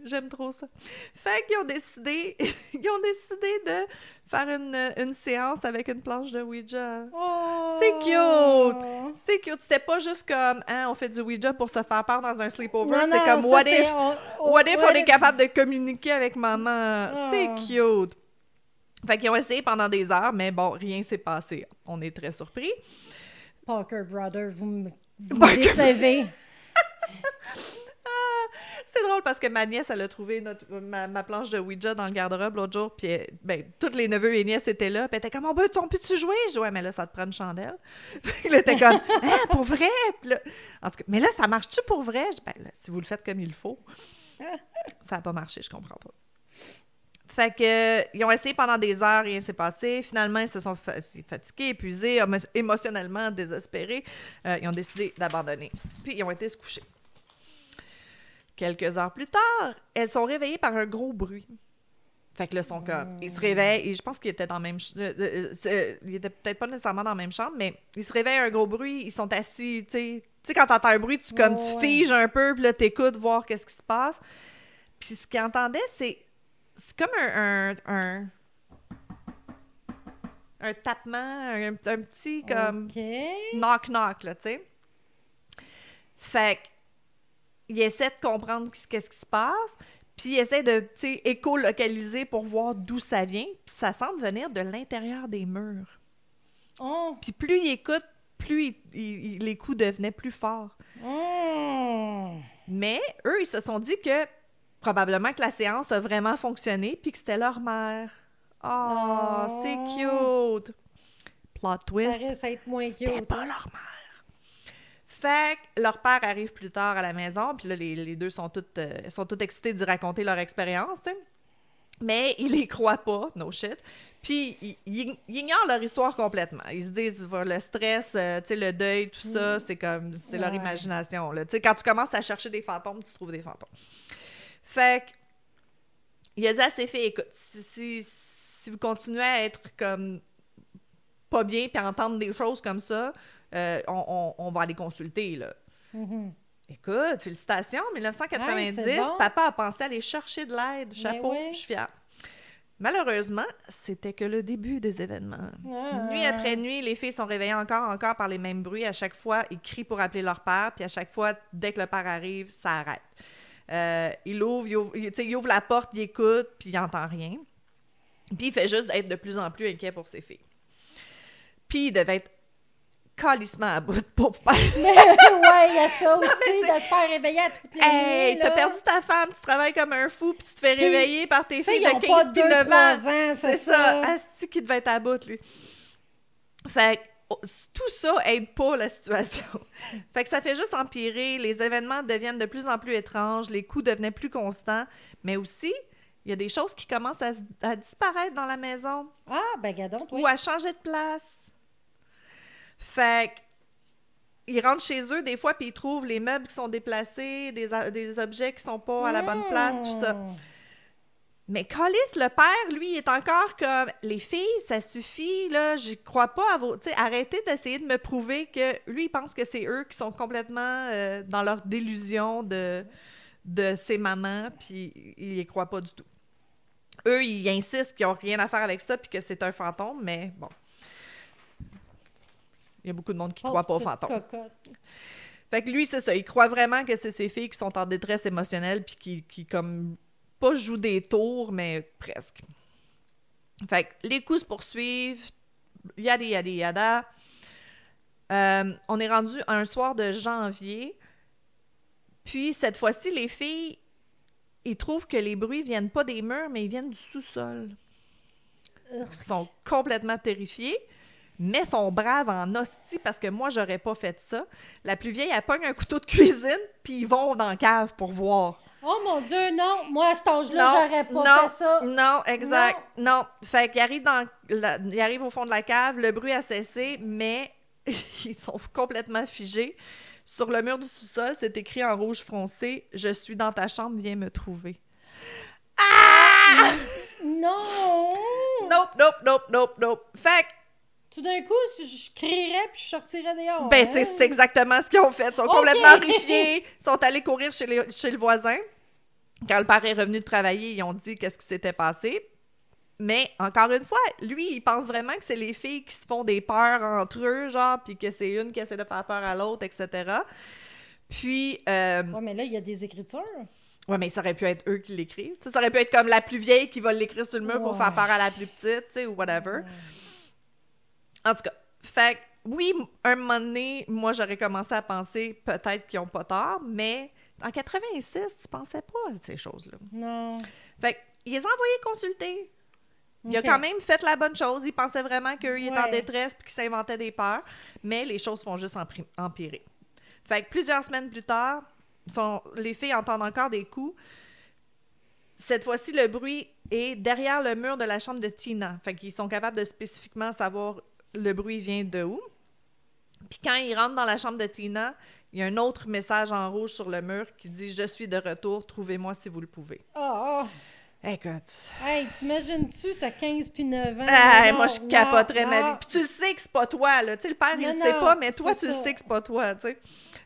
j'aime trop ça. Fait qu'ils ont décidé de faire une séance avec une planche de Ouija. Oh! C'est cute! C'est cute. C'était pas juste comme, on fait du Ouija pour se faire peur dans un sleepover. C'est comme, what if on est capable de communiquer avec maman? C'est cute! Fait qu'ils ont essayé pendant des heures, mais bon, rien s'est passé. On est très surpris. Parker Brother, vous me décevez. C'est drôle parce que ma nièce, elle a trouvé ma planche de Ouija dans le garde-robe l'autre jour, puis tous les neveux et nièces étaient là, puis elle était comme, on peut-tu jouer? Je dis, ouais, mais là, ça te prend une chandelle. Puis elle était comme, pour vrai? Puis là, en tout cas, mais là, ça marche-tu pour vrai? Je dis, ben là, si vous le faites comme il faut. Ça n'a pas marché, je comprends pas. Fait que, ils ont essayé pendant des heures, rien s'est passé. Finalement, ils se sont fatigués, épuisés, émotionnellement désespérés. Ils ont décidé d'abandonner. Puis, ils ont été se coucher. Quelques heures plus tard, elles sont réveillées par un gros bruit. Fait que là, ils se réveillent, et je pense qu'ils étaient dans la même ils étaient peut-être pas nécessairement dans la même chambre, mais ils se réveillent un gros bruit, ils sont assis, tu sais, quand t'entends un bruit, tu figes un peu, puis là, t'écoutes voir qu'est-ce qui se passe. Puis ce qu'ils entendaient, c'est comme un tapement, un petit comme knock-knock, là, tu sais. Fait qu'ils essaient de comprendre qu'est-ce qui se passe, puis ils essaient de, tu sais, écolocaliser pour voir d'où ça vient, puis ça semble venir de l'intérieur des murs. Oh. Puis plus ils écoutent, plus les coups devenaient plus forts. Oh. Mais eux, ils se sont dit que probablement que la séance a vraiment fonctionné, puis que c'était leur mère. Oh, c'est cute! Plot twist. Ça risque d'être moins c'était cute. pas leur mère. Fait que leur père arrive plus tard à la maison, puis là, les deux sont toutes excités d'y raconter leur expérience, tu sais. Mais ils les croient pas, no shit. Puis ils ignorent leur histoire complètement. Ils se disent, le stress, tu sais, le deuil, tout ça, c'est leur imagination, là. Tu sais, quand tu commences à chercher des fantômes, tu trouves des fantômes. Fait que, il a dit à ses filles, écoute, si vous continuez à être comme pas bien puis à entendre des choses comme ça, on va aller consulter, là. Mm-hmm. Écoute, félicitations, 1990, bon. Papa a pensé aller chercher de l'aide. Chapeau, oui. je suis fière. Malheureusement, c'était que le début des événements. Nuit après nuit, les filles sont réveillées encore par les mêmes bruits. À chaque fois, ils crient pour appeler leur père, puis à chaque fois, dès que le père arrive, ça arrête. Il ouvre la porte, il écoute, puis il n'entend rien. Puis il fait juste être de plus en plus inquiet pour ses filles. Puis il devait être calissement à bout, pauvre père. Mais ouais, il y a ça aussi, de se faire réveiller à toutes les Hey, nuits, t'as là. perdu ta femme, tu travailles comme un fou, puis tu te fais Puis, réveiller par tes filles ils ont de pas 15 puis 9 2-3 ans. ans, c'est C'est ça. ça. Asti qui devait être à bout, lui. Fait que tout ça aide pas la situation. Fait que ça fait juste empirer, les événements deviennent de plus en plus étranges, les coups devenaient plus constants, mais aussi, il y a des choses qui commencent à disparaître dans la maison Ah, ben, gadon, toi. ou à changer de place. Fait que ils rentrent chez eux des fois puis ils trouvent les meubles qui sont déplacés, des objets qui sont pas à la bonne place, tout ça. Mais Collis, le père, lui, il est encore comme « Les filles, ça suffit, là, j'y crois pas à vos... » Tu sais, arrêtez d'essayer de me prouver que... Lui, il pense que c'est eux qui sont complètement dans leur délusion de ses mamans, puis il y croit pas du tout. Eux, ils insistent qu'ils n'ont rien à faire avec ça, puis que c'est un fantôme, mais bon. Il y a beaucoup de monde qui ne croit pas aux fantômes. Cocotte. Fait que lui, c'est ça. Il croit vraiment que c'est ses filles qui sont en détresse émotionnelle, puis qui comme... pas jouent des tours, mais presque. Fait que les coups se poursuivent, yada, yada, yada. On est rendu un soir de janvier, puis cette fois-ci, les filles, ils trouvent que les bruits viennent pas des murs, mais ils viennent du sous-sol. Ils sont complètement terrifiés, mais sont braves en hostie, parce que moi, j'aurais pas fait ça. La plus vieille, elle pogne un couteau de cuisine, puis ils vont dans la cave pour voir. Oh mon Dieu, non! Moi, à cet âge-là, j'aurais pas fait ça. Non, exact. Non. Fait qu'il arrive il arrive au fond de la cave, le bruit a cessé, mais ils sont complètement figés. Sur le mur du sous-sol, c'est écrit en rouge foncé « Je suis dans ta chambre, viens me trouver. » Ah! Non! Nope. Fait que Tout d'un coup, je crierais puis je sortirais dehors. ben, hein? c'est exactement ce qu'ils ont fait. Ils sont complètement horrifiés. Ils sont allés courir chez le voisin. Quand le père est revenu de travailler, ils ont dit qu'est-ce qui s'était passé. Mais, encore une fois, lui, il pense vraiment que c'est les filles qui se font des peurs entre eux, genre, puis que c'est une qui essaie de faire peur à l'autre, etc. Puis... Ouais, mais là, il y a des écritures. Ouais, mais ça aurait pu être eux qui l'écrivent. Tu sais, ça aurait pu être comme la plus vieille qui va l'écrire sur le mur pour faire peur à la plus petite, tu sais, ou whatever. En tout cas, fait que, oui, un moment donné, moi, j'aurais commencé à penser peut-être qu'ils n'ont pas tort, mais en 86, tu pensais pas à ces choses-là. Non. Fait qu'ils les ont envoyés consulter. Il a Ok. quand même fait la bonne chose. Il pensait vraiment qu'eux, ils étaient en Ouais. détresse puis qu'ils s'inventaient des peurs, mais les choses font juste empirer. Fait que plusieurs semaines plus tard, les filles entendent encore des coups. Cette fois-ci, le bruit est derrière le mur de la chambre de Tina. Fait qu'ils sont capables de spécifiquement savoir le bruit vient de où. Puis quand ils rentrent dans la chambre de Tina, il y a un autre message en rouge sur le mur qui dit « Je suis de retour, trouvez-moi si vous le pouvez. Oh. » Écoute... Hey, t'imagines-tu, t'as 15 puis 9 ans. Ah, Non, moi, je non, capoterais non. ma vie. Puis tu le sais que c'est pas toi, là. Tu sais, le père, il Non, le sait non, pas, mais toi, c'est tu le ça. sais que c'est pas toi, tu sais.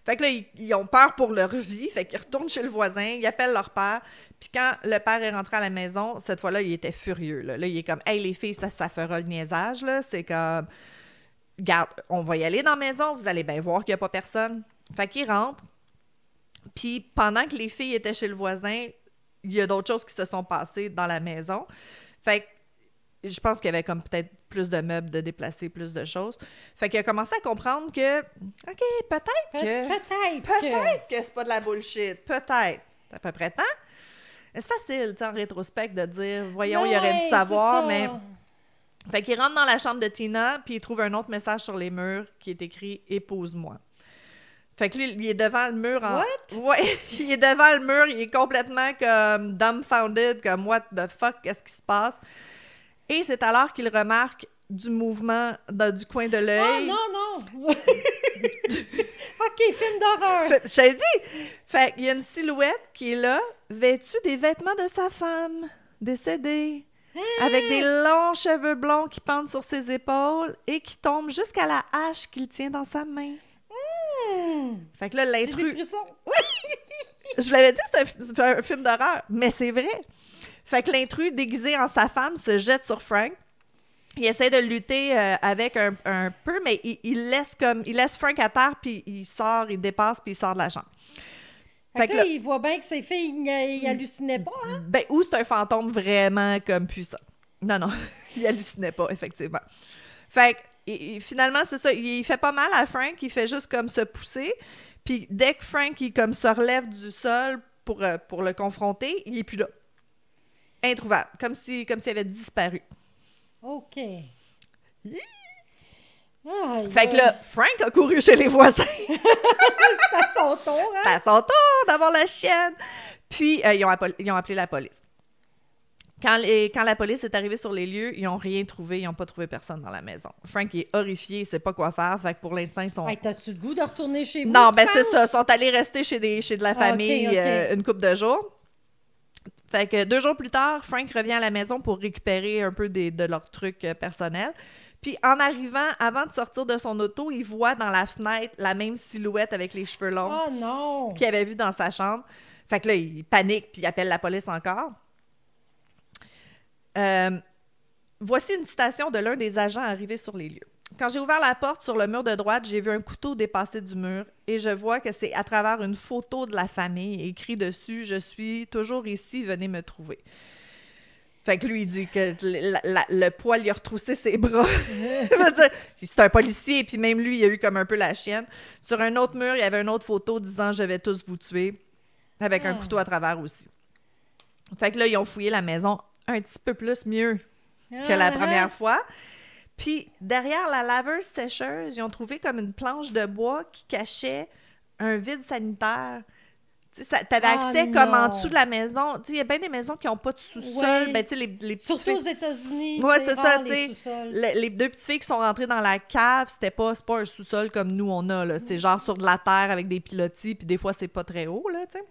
Fait que là, ils ont peur pour leur vie. Fait qu'ils retournent chez le voisin, ils appellent leur père. Puis quand le père est rentré à la maison, cette fois-là, il était furieux, là. Là, il est comme « Hey, les filles, ça fera le niaisage, là. C'est comme... Garde, on va y aller dans la maison, vous allez bien voir qu'il n'y a pas personne. » Fait qu'ils rentrent. Puis pendant que les filles étaient chez le voisin, il y a d'autres choses qui se sont passées dans la maison. Fait que je pense qu'il y avait comme peut-être plus de meubles de déplacer, plus de choses. Fait qu'il a commencé à comprendre que, OK, peut-être que c'est pas de la bullshit. Peut-être. C'est à peu près temps. C'est facile, tu sais, en rétrospect, de dire, voyons, il aurait dû savoir, mais... Fait qu'il rentre dans la chambre de Tina, puis il trouve un autre message sur les murs qui est écrit « Épouse-moi ». Fait que lui, il est devant le mur en... What? Ouais, il est devant le mur, il est complètement comme dumbfounded, comme « What the fuck, qu'est-ce qui se passe? » Et c'est alors qu'il remarque du mouvement du coin de Oh l'œil. non! OK, film d'horreur! Je t'ai dit! Fait qu'il y a une silhouette qui est là, vêtue des vêtements de sa femme, décédée, avec des longs cheveux blonds qui pendent sur ses épaules et qui tombent jusqu'à la hache qu'il tient dans sa main. Fait que là, J'ai l'intrus... des frissons. Je vous l'avais dit que c'était un film d'horreur, mais c'est vrai. Fait que l'intrus, déguisé en sa femme, se jette sur Frank. Il essaie de lutter avec un peu, mais il laisse Frank à terre, puis il dépasse, puis il sort de la chambre. Fait que là, il voit bien que ses filles, ils hallucinaient pas, hein? Ben, ou c'est un fantôme vraiment comme puissant. Non, il hallucinait pas, effectivement. Fait que et finalement, c'est ça. Il fait pas mal à Frank. Il fait juste comme se pousser. Puis dès que Frank, il comme se relève du sol pour le confronter, il est plus là. Introuvable. Comme s'il avait disparu. OK. Fait que là, Frank a couru chez les voisins. C'est à son tour, hein? C'est à son tour d'avoir la chienne. Puis, ils ont appelé la police. Quand la police est arrivée sur les lieux, ils n'ont rien trouvé. Ils n'ont pas trouvé personne dans la maison. Frank est horrifié, il ne sait pas quoi faire. Fait que pour l'instant, ils sont... Hey, t'as-tu le goût de retourner chez vous? Non, tu ben c'est penses? ça. Ils sont allés rester chez de la famille ok. une couple de jours. Fait que 2 jours plus tard, Frank revient à la maison pour récupérer un peu de leurs trucs personnels. Puis en arrivant, avant de sortir de son auto, il voit dans la fenêtre la même silhouette avec les cheveux longs Oh non! qu'il avait vu dans sa chambre. Fait que là, il panique puis il appelle la police encore. Voici une citation de l'un des agents arrivés sur les lieux. Quand j'ai ouvert la porte sur le mur de droite, j'ai vu un couteau dépasser du mur et je vois que c'est à travers une photo de la famille écrit dessus « Je suis toujours ici, venez me trouver ». Fait que lui, il dit que le poil, il a retroussé ses bras. C'est un policier, puis même lui, il a eu comme un peu la chienne. Sur un autre mur, il y avait une autre photo disant « Je vais tous vous tuer », avec un couteau à travers aussi. Fait que là, ils ont fouillé la maison un petit peu plus mieux que la première fois. Puis, derrière la laveuse sécheuse, ils ont trouvé comme une planche de bois qui cachait un vide sanitaire. Tu sais, t'avais accès comme en dessous de la maison. Tu sais, il y a bien des maisons qui n'ont pas de sous-sol. Oui. Ben, tu sais, les petites Surtout filles... aux États-Unis. Ouais, c'est ça, rare, tu les sais. sous-sols. Les 2 petites filles qui sont rentrées dans la cave, c'est pas un sous-sol comme nous, on a, là. C'est genre sur de la terre avec des pilotis, puis des fois, c'est pas très haut, là, tu sais.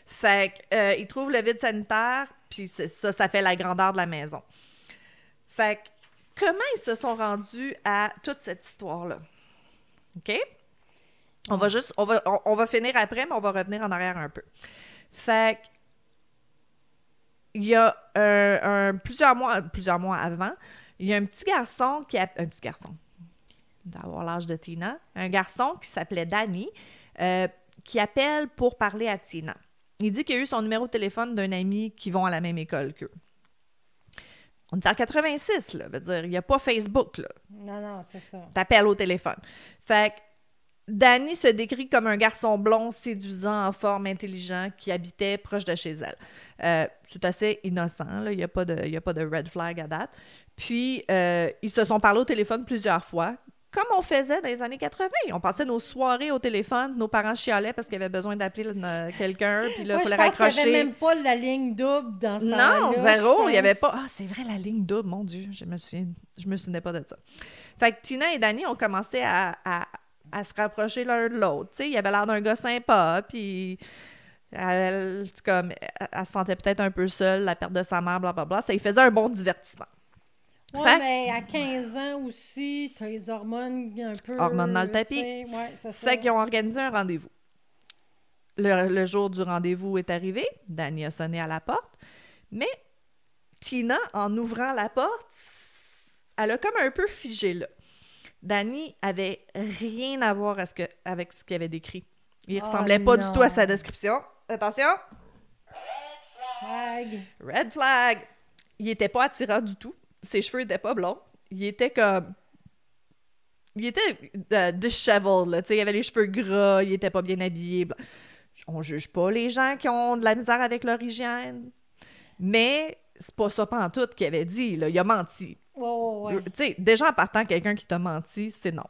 Fait qu'ils trouvent le vide sanitaire, puis ça fait la grandeur de la maison. Fait que, comment ils se sont rendus à toute cette histoire-là? OK? On va finir après, mais on va revenir en arrière un peu. Fait que, il y a plusieurs mois avant, il y a un petit garçon d'avoir l'âge de Tina, un garçon qui s'appelait Danny, qui appelle pour parler à Tina. Il dit qu'il a eu son numéro de téléphone d'un ami qui vont à la même école qu'eux. On est en 86, là, veut dire, il n'y a pas Facebook, là. Non, c'est ça. T'appelles au téléphone. Fait que Danny se décrit comme un garçon blond, séduisant, en forme, intelligent, qui habitait proche de chez elle. C'est assez innocent, là. Il n'y a pas de red flag à date. Puis, ils se sont parlé au téléphone plusieurs fois, comme on faisait dans les années 80. On passait nos soirées au téléphone, nos parents chialaient parce qu'ils avaient besoin d'appeler quelqu'un, puis là, il fallait raccrocher. Je pense qu'il n'y avait même pas la ligne double dans ce temps-là. Non, zéro, il n'y avait pas. Ah, c'est vrai, la ligne double, mon Dieu, je me souvenais pas de ça. Fait que Tina et Danny ont commencé à se rapprocher l'un de l'autre. Tu sais, il avait l'air d'un gars sympa, puis elle se sentait peut-être un peu seule, la perte de sa mère, blablabla. Ça lui faisait un bon divertissement. Oui, mais à 15 ans aussi, t'as les hormones un peu... Hormones dans le tapis. Ouais, c'est ça. Fait qu'ils ont organisé un rendez-vous. Le jour du rendez-vous est arrivé. Danny a sonné à la porte. Mais Tina, en ouvrant la porte, elle a comme un peu figé là. Danny avait rien à voir avec ce qu'il avait décrit. Il ressemblait pas du tout à sa description. Attention! Red flag! Il était pas attirant du tout. Ses cheveux étaient pas blonds. Il était disheveled, là. Tu sais, il avait les cheveux gras, il était pas bien habillé. On juge pas les gens qui ont de la misère avec leur hygiène. Mais c'est pas ça pantoute qu'il avait dit, là. Il a menti. Ouais. Tu sais, déjà en partant, quelqu'un qui t'a menti, c'est non.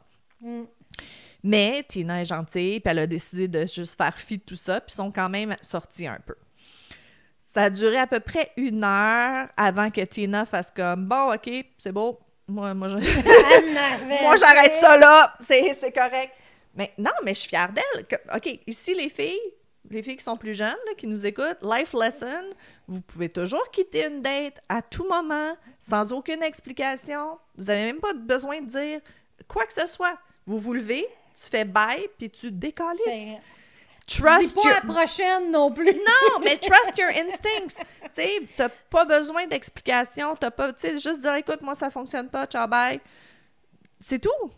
Mais Tina est gentille, puis elle a décidé de juste faire fi de tout ça, puis ils sont quand même sortis un peu. Ça a duré à peu près 1 heure avant que Tina fasse comme « Bon, OK, c'est beau. Moi j'arrête ça là. C'est correct. » Mais non, mais je suis fière d'elle. OK, ici, les filles qui sont plus jeunes, là, qui nous écoutent, life lesson, vous pouvez toujours quitter une date à tout moment, sans aucune explication. Vous n'avez même pas besoin de dire quoi que ce soit. Vous vous levez, tu fais bye, puis tu décalisses. Trust pas la prochaine non plus. Non, mais trust your instincts. Tu sais, t'as pas besoin d'explication. Tu sais, juste dire, écoute, moi, ça fonctionne pas, ciao, bye. C'est tout.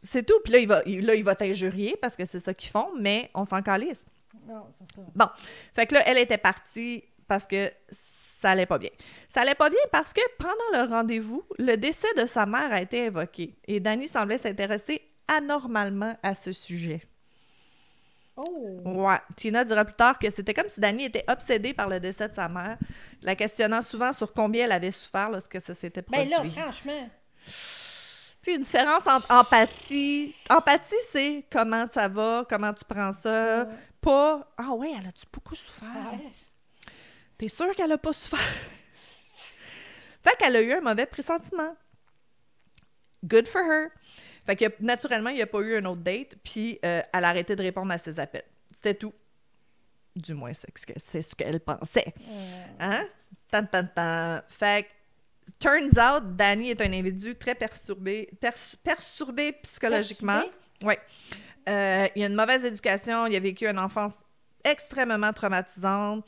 C'est tout. Puis là, il va t'injurier parce que c'est ça qu'ils font, mais on s'en calisse. Non, c'est ça. Bon. Fait que là, elle était partie parce que ça allait pas bien. Ça allait pas bien parce que pendant le rendez-vous, le décès de sa mère a été évoqué et Danny semblait s'intéresser anormalement à ce sujet. Oh! Ouais. Tina dira plus tard que c'était comme si Danny était obsédée par le décès de sa mère, la questionnant souvent sur combien elle avait souffert lorsque ça s'était produit. Ben là, franchement... Tu sais, une différence entre empathie... Empathie, c'est comment ça va, comment tu prends ça, pas... Ah ouais, elle a-tu beaucoup souffert? Ouais. T'es sûre qu'elle a pas souffert? Fait qu'elle a eu un mauvais pressentiment. Good for her. Fait que naturellement, il n'y a pas eu un autre date, puis elle a arrêté de répondre à ses appels. C'était tout. Du moins, c'est ce qu'elle pensait. Hein? Tan. Fait que, turns out, Danny est un individu très perturbé psychologiquement. Oui. Il a une mauvaise éducation, il a vécu une enfance extrêmement traumatisante,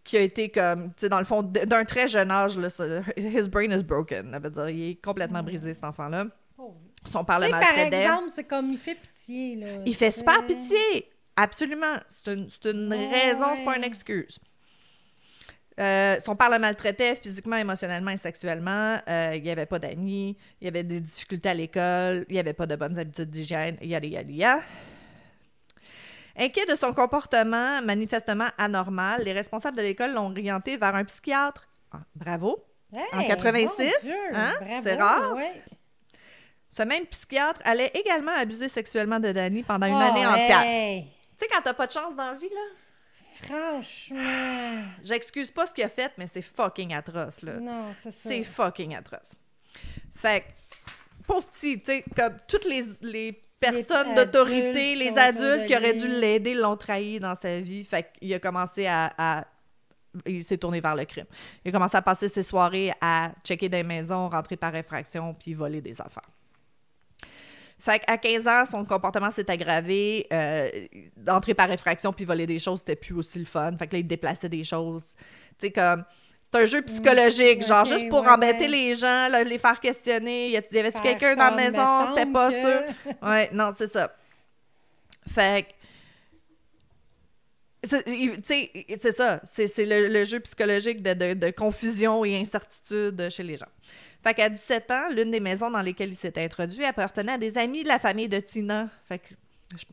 qui a été comme, tu sais, dans le fond, d'un très jeune âge, là, his brain is broken. Ça veut dire, il est complètement brisé, cet enfant-là. Son père le maltraitait. Par exemple, c'est comme, il fait pitié, là. Il fait super pitié! Absolument! C'est une raison, c'est pas une excuse. Son père le maltraitait physiquement, émotionnellement et sexuellement. Il n'y avait pas d'amis, il y avait des difficultés à l'école, il n'y avait pas de bonnes habitudes d'hygiène, yada. Inquiet de son comportement manifestement anormal, les responsables de l'école l'ont orienté vers un psychiatre. Ah, bravo! Hey, en 86, hein? Bravo, C'est rare. ouais. Ce même psychiatre allait également abuser sexuellement de Danny pendant une année entière. Hey. Tu sais, quand t'as pas de chance dans la vie, là? Franchement. J'excuse pas ce qu'il a fait, mais c'est fucking atroce, là. Non, c'est ça. C'est fucking atroce. Fait que, pauvre petit, tu sais, comme toutes les personnes d'autorité, les adultes qui auraient dû l'aider l'ont trahi dans sa vie. Fait qu'il a commencé il s'est tourné vers le crime. Il a commencé à passer ses soirées à checker des maisons, rentrer par effraction, puis voler des affaires. Fait qu'à 15 ans, son comportement s'est aggravé. D'entrer par effraction puis voler des choses, c'était plus aussi le fun. Fait que là, il déplaçait des choses. Tu sais, comme... C'est un jeu psychologique, genre juste pour embêter les gens, là, les faire questionner. Y avait-tu quelqu'un dans la maison? C'était pas sûr. Ouais, non, c'est ça. Fait que... Tu sais, c'est ça. C'est le jeu psychologique de confusion et incertitude chez les gens. Fait qu'à 17 ans, l'une des maisons dans lesquelles il s'était introduit appartenait à des amis de la famille de Tina. Fait que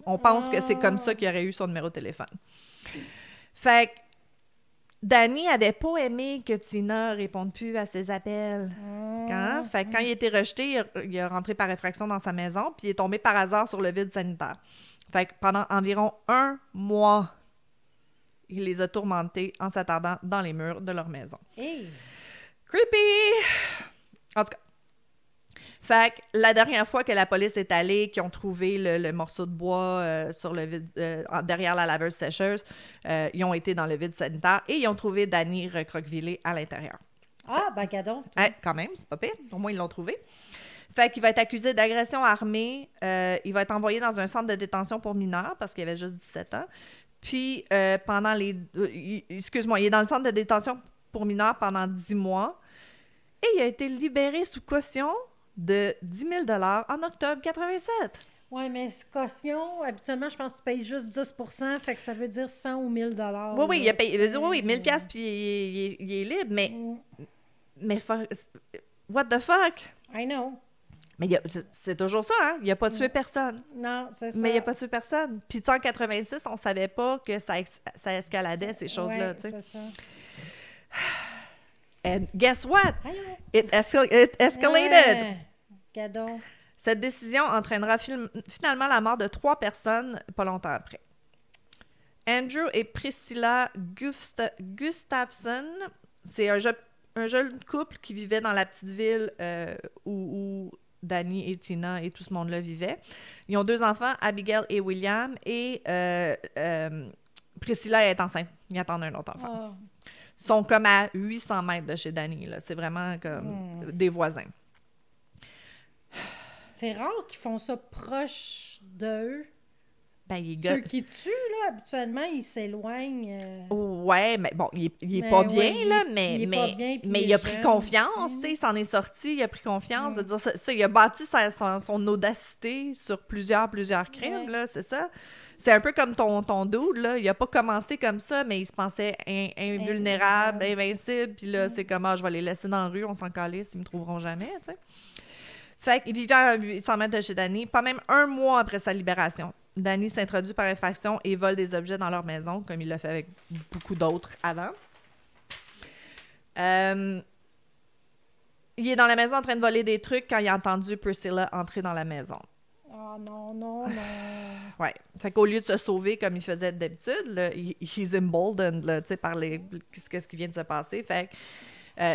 on pense que c'est comme ça qu'il aurait eu son numéro de téléphone. Fait que Danny avait pas aimé que Tina réponde plus à ses appels. Fait que quand il a été rejeté, il est rentré par effraction dans sa maison, puis il est tombé par hasard sur le vide sanitaire. Fait que pendant environ 1 mois, il les a tourmentés en s'attardant dans les murs de leur maison. Hey. Creepy! En tout cas, fait que la dernière fois que la police est allée, qu'ils ont trouvé le morceau de bois sur le vide, derrière la laveuse sécheuse, ils ont été dans le vide sanitaire et ils ont trouvé Danny recroquevillé à l'intérieur. Ah, ben, gadon. Quand même, c'est pas pire. Au moins, ils l'ont trouvé. Fait qu'il va être accusé d'agression armée. Il va être envoyé dans un centre de détention pour mineurs parce qu'il avait juste 17 ans. Puis, il est dans le centre de détention pour mineurs pendant 10 mois. Et il a été libéré sous caution de 10 000 $ en octobre 87. Oui, mais caution, habituellement, je pense que tu payes juste 10 %, fait que ça veut dire 100 ou 1000 $. Oui, il a payé 1000 $, puis il est libre, mais what the fuck? I know. Mais c'est toujours ça, hein? Il n'a pas tué personne. Non, c'est ça. Mais il n'a pas tué personne. Puis en 86, on savait pas que ça escaladait, ces choses-là, tu sais. C'est ça. And guess what? It escalated. Gadon. Cette décision entraînera finalement la mort de 3 personnes pas longtemps après. Andrew et Priscilla Gustafson, c'est un jeune couple qui vivait dans la petite ville où Danny et Tina et tout ce monde-là vivaient. Ils ont 2 enfants, Abigail et William, et Priscilla est enceinte. Ils attendent un autre enfant. Ils sont comme à 800 mètres de chez Danny, là. C'est vraiment comme des voisins. C'est rare qu'ils font ça proche d'eux. Ben, il Ceux qui tuent, là, habituellement, ils s'éloignent. Ouais, mais bon, il est Mais pas ouais, bien, là, il est pas bien, puis mais il il a est pris jeune confiance, aussi. tu sais, il s'en est sorti, il a pris confiance. Je veux Ouais. dire, ça, il a bâti son audacité sur plusieurs crimes, Ouais. là, c'est ça. C'est un peu comme ton dude, là. Il a pas commencé comme ça, mais il se pensait invulnérable, invincible, puis là, c'est comme, je vais les laisser dans la rue, on s'en calisse, ils me trouveront jamais, tu sais. Fait qu'il vivait à 800 mètres de chez Danny, pas même un mois après sa libération. Danny s'introduit par infraction et vole des objets dans leur maison, comme il l'a fait avec beaucoup d'autres avant. Il est dans la maison en train de voler des trucs quand il a entendu Priscilla entrer dans la maison. Ah non, non, non. Ouais. Fait qu'au lieu de se sauver comme il faisait d'habitude, là, he's emboldened, là, tu sais, par qu'est-ce qui vient de se passer. Fait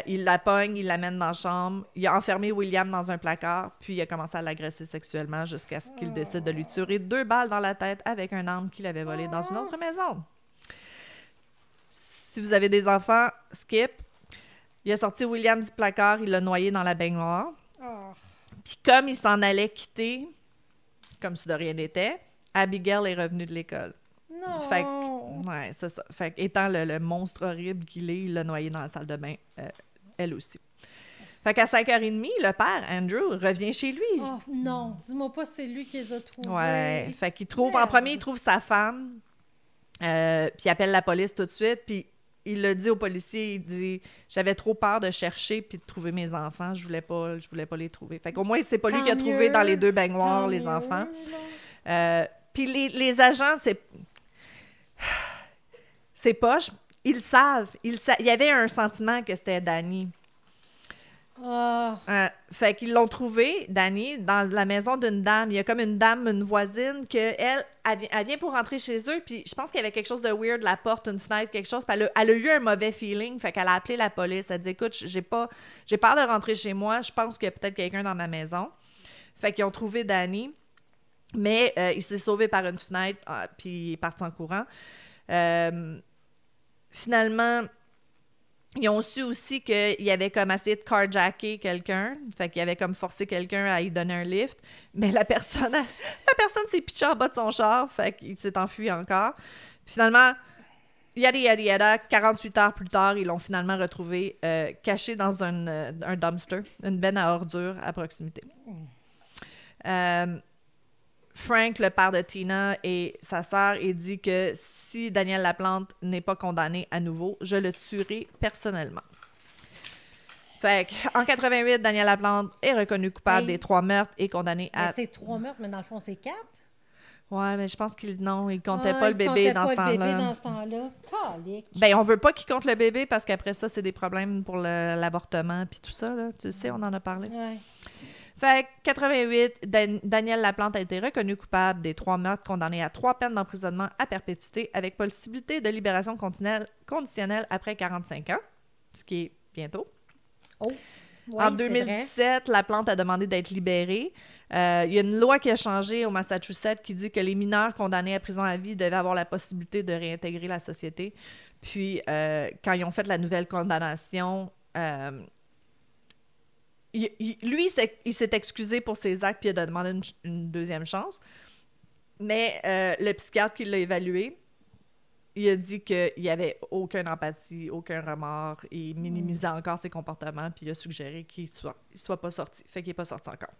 il la pogne, il l'amène dans la chambre, il a enfermé William dans un placard, puis il a commencé à l'agresser sexuellement jusqu'à ce qu'il décide de lui tirer 2 balles dans la tête avec un arme qu'il avait volée dans une autre maison. Si vous avez des enfants, skip. Il a sorti William du placard, il l'a noyé dans la baignoire. Oh. Puis comme il s'en allait quitter, comme si de rien n'était, Abigail est revenue de l'école. Non. Fait que, ouais, c'est ça. Fait que, étant le monstre horrible qu'il est, il l'a noyé dans la salle de bain, elle aussi. Fait qu'à 5h30, le père, Andrew, revient chez lui. Oh non, dis-moi pas c'est lui qui les a trouvés. Ouais. Fait qu'il trouve, en premier, il trouve sa femme, puis il appelle la police tout de suite, puis il le dit au policier, il dit « J'avais trop peur de chercher puis de trouver mes enfants, je voulais pas les trouver. » Fait qu'au moins, c'est pas lui qui a trouvé dans les 2 baignoires les enfants. Puis les agents, c'est poche, ils savent. Il y avait un sentiment que c'était Danny. Fait qu'ils l'ont trouvé, Danny, dans la maison d'une dame. Il y a comme une dame, une voisine, elle vient pour rentrer chez eux, puis je pense qu'il y avait quelque chose de weird, la porte, une fenêtre, quelque chose, puis elle a eu un mauvais feeling, fait qu'elle a appelé la police. Elle dit « Écoute, j'ai peur de rentrer chez moi, je pense qu'il y a peut-être quelqu'un dans ma maison. » Fait qu'ils ont trouvé Danny, mais il s'est sauvé par une fenêtre, puis il est parti en courant. Finalement... Ils ont su aussi qu'il avait comme essayé de carjacker quelqu'un. Fait qu'il avait comme forcé quelqu'un à y donner un lift. Mais la personne s'est pitchée en bas de son char. Fait qu'il s'est enfui encore. Finalement, yada, 48 heures plus tard, ils l'ont finalement retrouvé caché dans un dumpster, une benne à ordures à proximité. Frank, le père de Tina et sa sœur, il dit que si Daniel Laplante n'est pas condamné à nouveau, je le tuerai personnellement. Fait qu'en 88, Daniel Laplante est reconnu coupable des 3 meurtres et condamné à... Mais c'est 3 meurtres, mais dans le fond, c'est 4? Ouais, mais je pense qu'il comptait pas le bébé dans ce temps-là. Il comptait pas le bébé dans ce temps-là. Calique. Ben, on veut pas qu'il compte le bébé parce qu'après ça, c'est des problèmes pour l'avortement puis tout ça, là. Tu sais, on en a parlé. Ouais. Fait que 88, Daniel Laplante a été reconnu coupable des 3 meurtres, condamné à 3 peines d'emprisonnement à perpétuité avec possibilité de libération conditionnelle après 45 ans, ce qui est bientôt. Oh, ouais, en 2017, Laplante a demandé d'être libéré. Il y a une loi qui a changé au Massachusetts qui dit que les mineurs condamnés à prison à vie devaient avoir la possibilité de réintégrer la société. Puis, quand ils ont fait la nouvelle condamnation... lui, il s'est excusé pour ses actes puis il a demandé une deuxième chance. Mais le psychiatre qui l'a évalué, il a dit qu'il n'y avait aucune empathie, aucun remords. Il minimisait encore ses comportements puis il a suggéré qu'il soit pas sorti. Fait qu'il n'est pas sorti encore.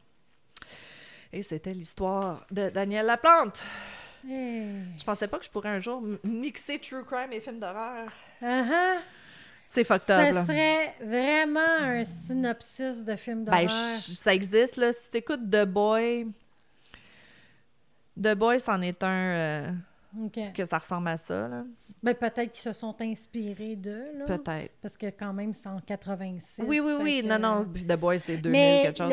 Et c'était l'histoire de Daniel Laplante. Je pensais pas que je pourrais un jour mixer true crime et films d'horreur. C'est fucked up, ça serait vraiment un synopsis de film d'horreur. Ben, ça existe, là. Si t'écoutes The Boy, c'en est un que ça ressemble à ça, là. Ben, peut-être qu'ils se sont inspirés d'eux, là. Peut-être. Parce que quand même, c'est en 86. Oui. Que... Non. Puis The Boy, c'est 2000, mais quelque chose.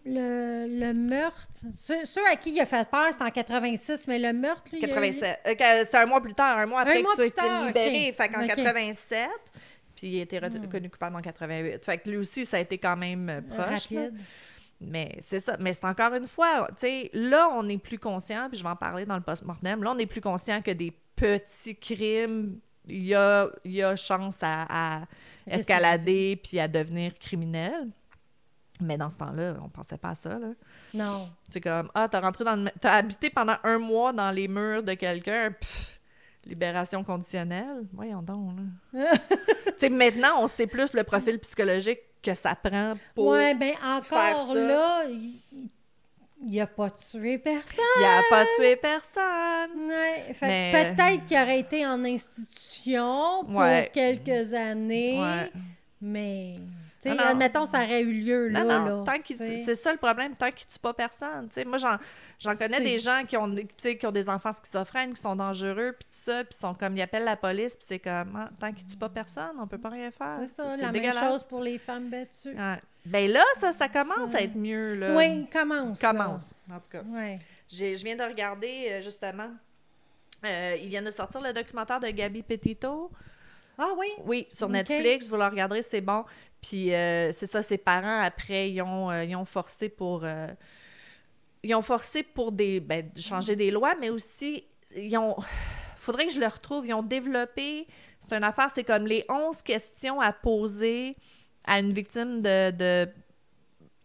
le meurtre... Ceux à qui il a fait peur, c'est en 86, mais le meurtre... Lui, 87. C'est un mois plus tard, un mois après qu'il soit été libéré. Okay. Fait qu'en 87... Puis il a été reconnu coupable en 88. Fait que lui aussi, ça a été quand même proche. Rapide. Mais c'est ça. Mais c'est encore une fois, tu sais, là, on est plus conscient, puis je vais en parler dans le post-mortem, là, on est plus conscient que des petits crimes, il y a chance à escalader puis à devenir criminel. Mais dans ce temps-là, on pensait pas à ça, là. Non. C'est comme, t'as habité pendant 1 mois dans les murs de quelqu'un, libération conditionnelle. Voyons donc, là. Tu sais, maintenant, on sait plus le profil psychologique que ça prend pour Ouais, ben faire encore ça. là, il a pas tué personne. Il a pas tué personne. Ouais, fait que Mais- peut-être qu'il aurait été en institution pour Ouais. quelques années, Ouais. mais... Tu sais, Non, non. admettons, ça aurait eu lieu, là. Non, là, tant tu sais. c'est ça le problème, tant qu'il tue pas personne. Tu sais, moi, j'en connais C'est- des gens qui ont, tu sais, qui ont des enfants schizophrènes, qui sont dangereux, puis tout ça, puis sont comme, ils appellent la police, puis c'est comme, ah, tant qu'ils tuent pas personne, on peut pas rien faire. C'est ça, C'est la dégueulasse. même chose pour les femmes battues. Ouais. Ben là, ça commence à être mieux, là. Oui, commence. là. Commence, en tout cas. Ouais. Je viens de regarder, justement, ils viennent de sortir le documentaire de Gabby Petito. Ah oui? Oui, sur Ok. Netflix, vous le regarderez, c'est bon. Puis c'est ça, ses parents, après, ils ont forcé pour... ils ont forcé pour changer des lois, mais aussi, faudrait que je le retrouve, ils ont développé... C'est une affaire, c'est comme les 11 questions à poser à une victime de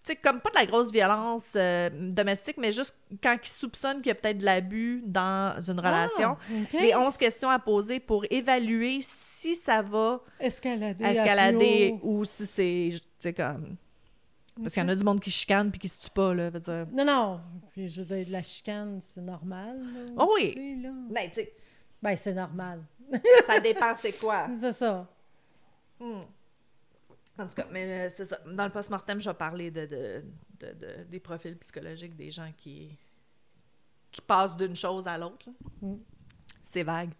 tu sais, comme pas de la grosse violence domestique, mais juste quand ils soupçonnent qu'il y a peut-être de l'abus dans une relation. Ah, ok. Les 11 questions à poser pour évaluer si ça va Escalader. escalader à plus haut. ou si c'est, tu sais, comme... Parce qu'il y en a du monde qui chicane puis qui se tue pas, là, veut dire... Non, non. Puis, je veux dire, de la chicane, c'est normal. Là, Oh oui. aussi, là. Ben, tu sais, Ben, c'est normal. ça dépend c'est quoi. C'est ça. En tout cas, mais c'est ça. Dans le post-mortem, je vais parler des profils psychologiques des gens qui passent d'une chose à l'autre. Là. Mm. C'est vague.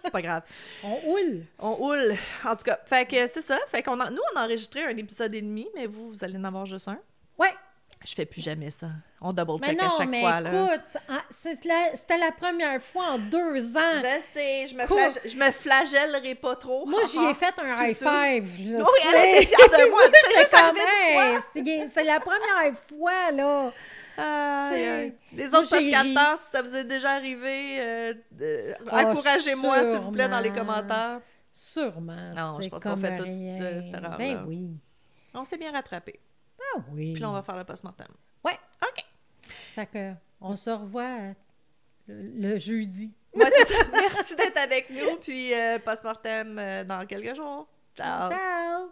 C'est pas grave. On houle. On houle. En tout cas, fait que c'est ça. Fait qu'on nous, on a enregistré un épisode et demi, mais vous allez en avoir juste un. Ouais. Je fais plus jamais ça. On Mais double-check non, à chaque mais fois. Là. écoute, c'était la première fois en 2 ans. Je sais, Cool. je me flagellerai pas trop. Moi, j'y ai fait un high Tout five. Là, Oui, tu elle sais. était fière de moi. C'est J'étais juste comme, arrivé une fois. hey, c'est la première fois, là. Aïe, C'est- aïe. Les Moi, autres j'ai podcasteurs, si ça vous est déjà arrivé, encouragez-moi, s'il vous plaît, dans les sûrement. commentaires. Sûrement. Non, je c'est pense qu'on comme fait toute rien. cette erreur-là. Ben oui. On s'est bien rattrapé. Ah oui. Puis là, on va faire le post-mortem. Ouais. OK. Fait que, on se revoit le jeudi. Moi, c'est ça. Merci d'être avec nous. Puis post-mortem dans quelques jours. Ciao. Ciao!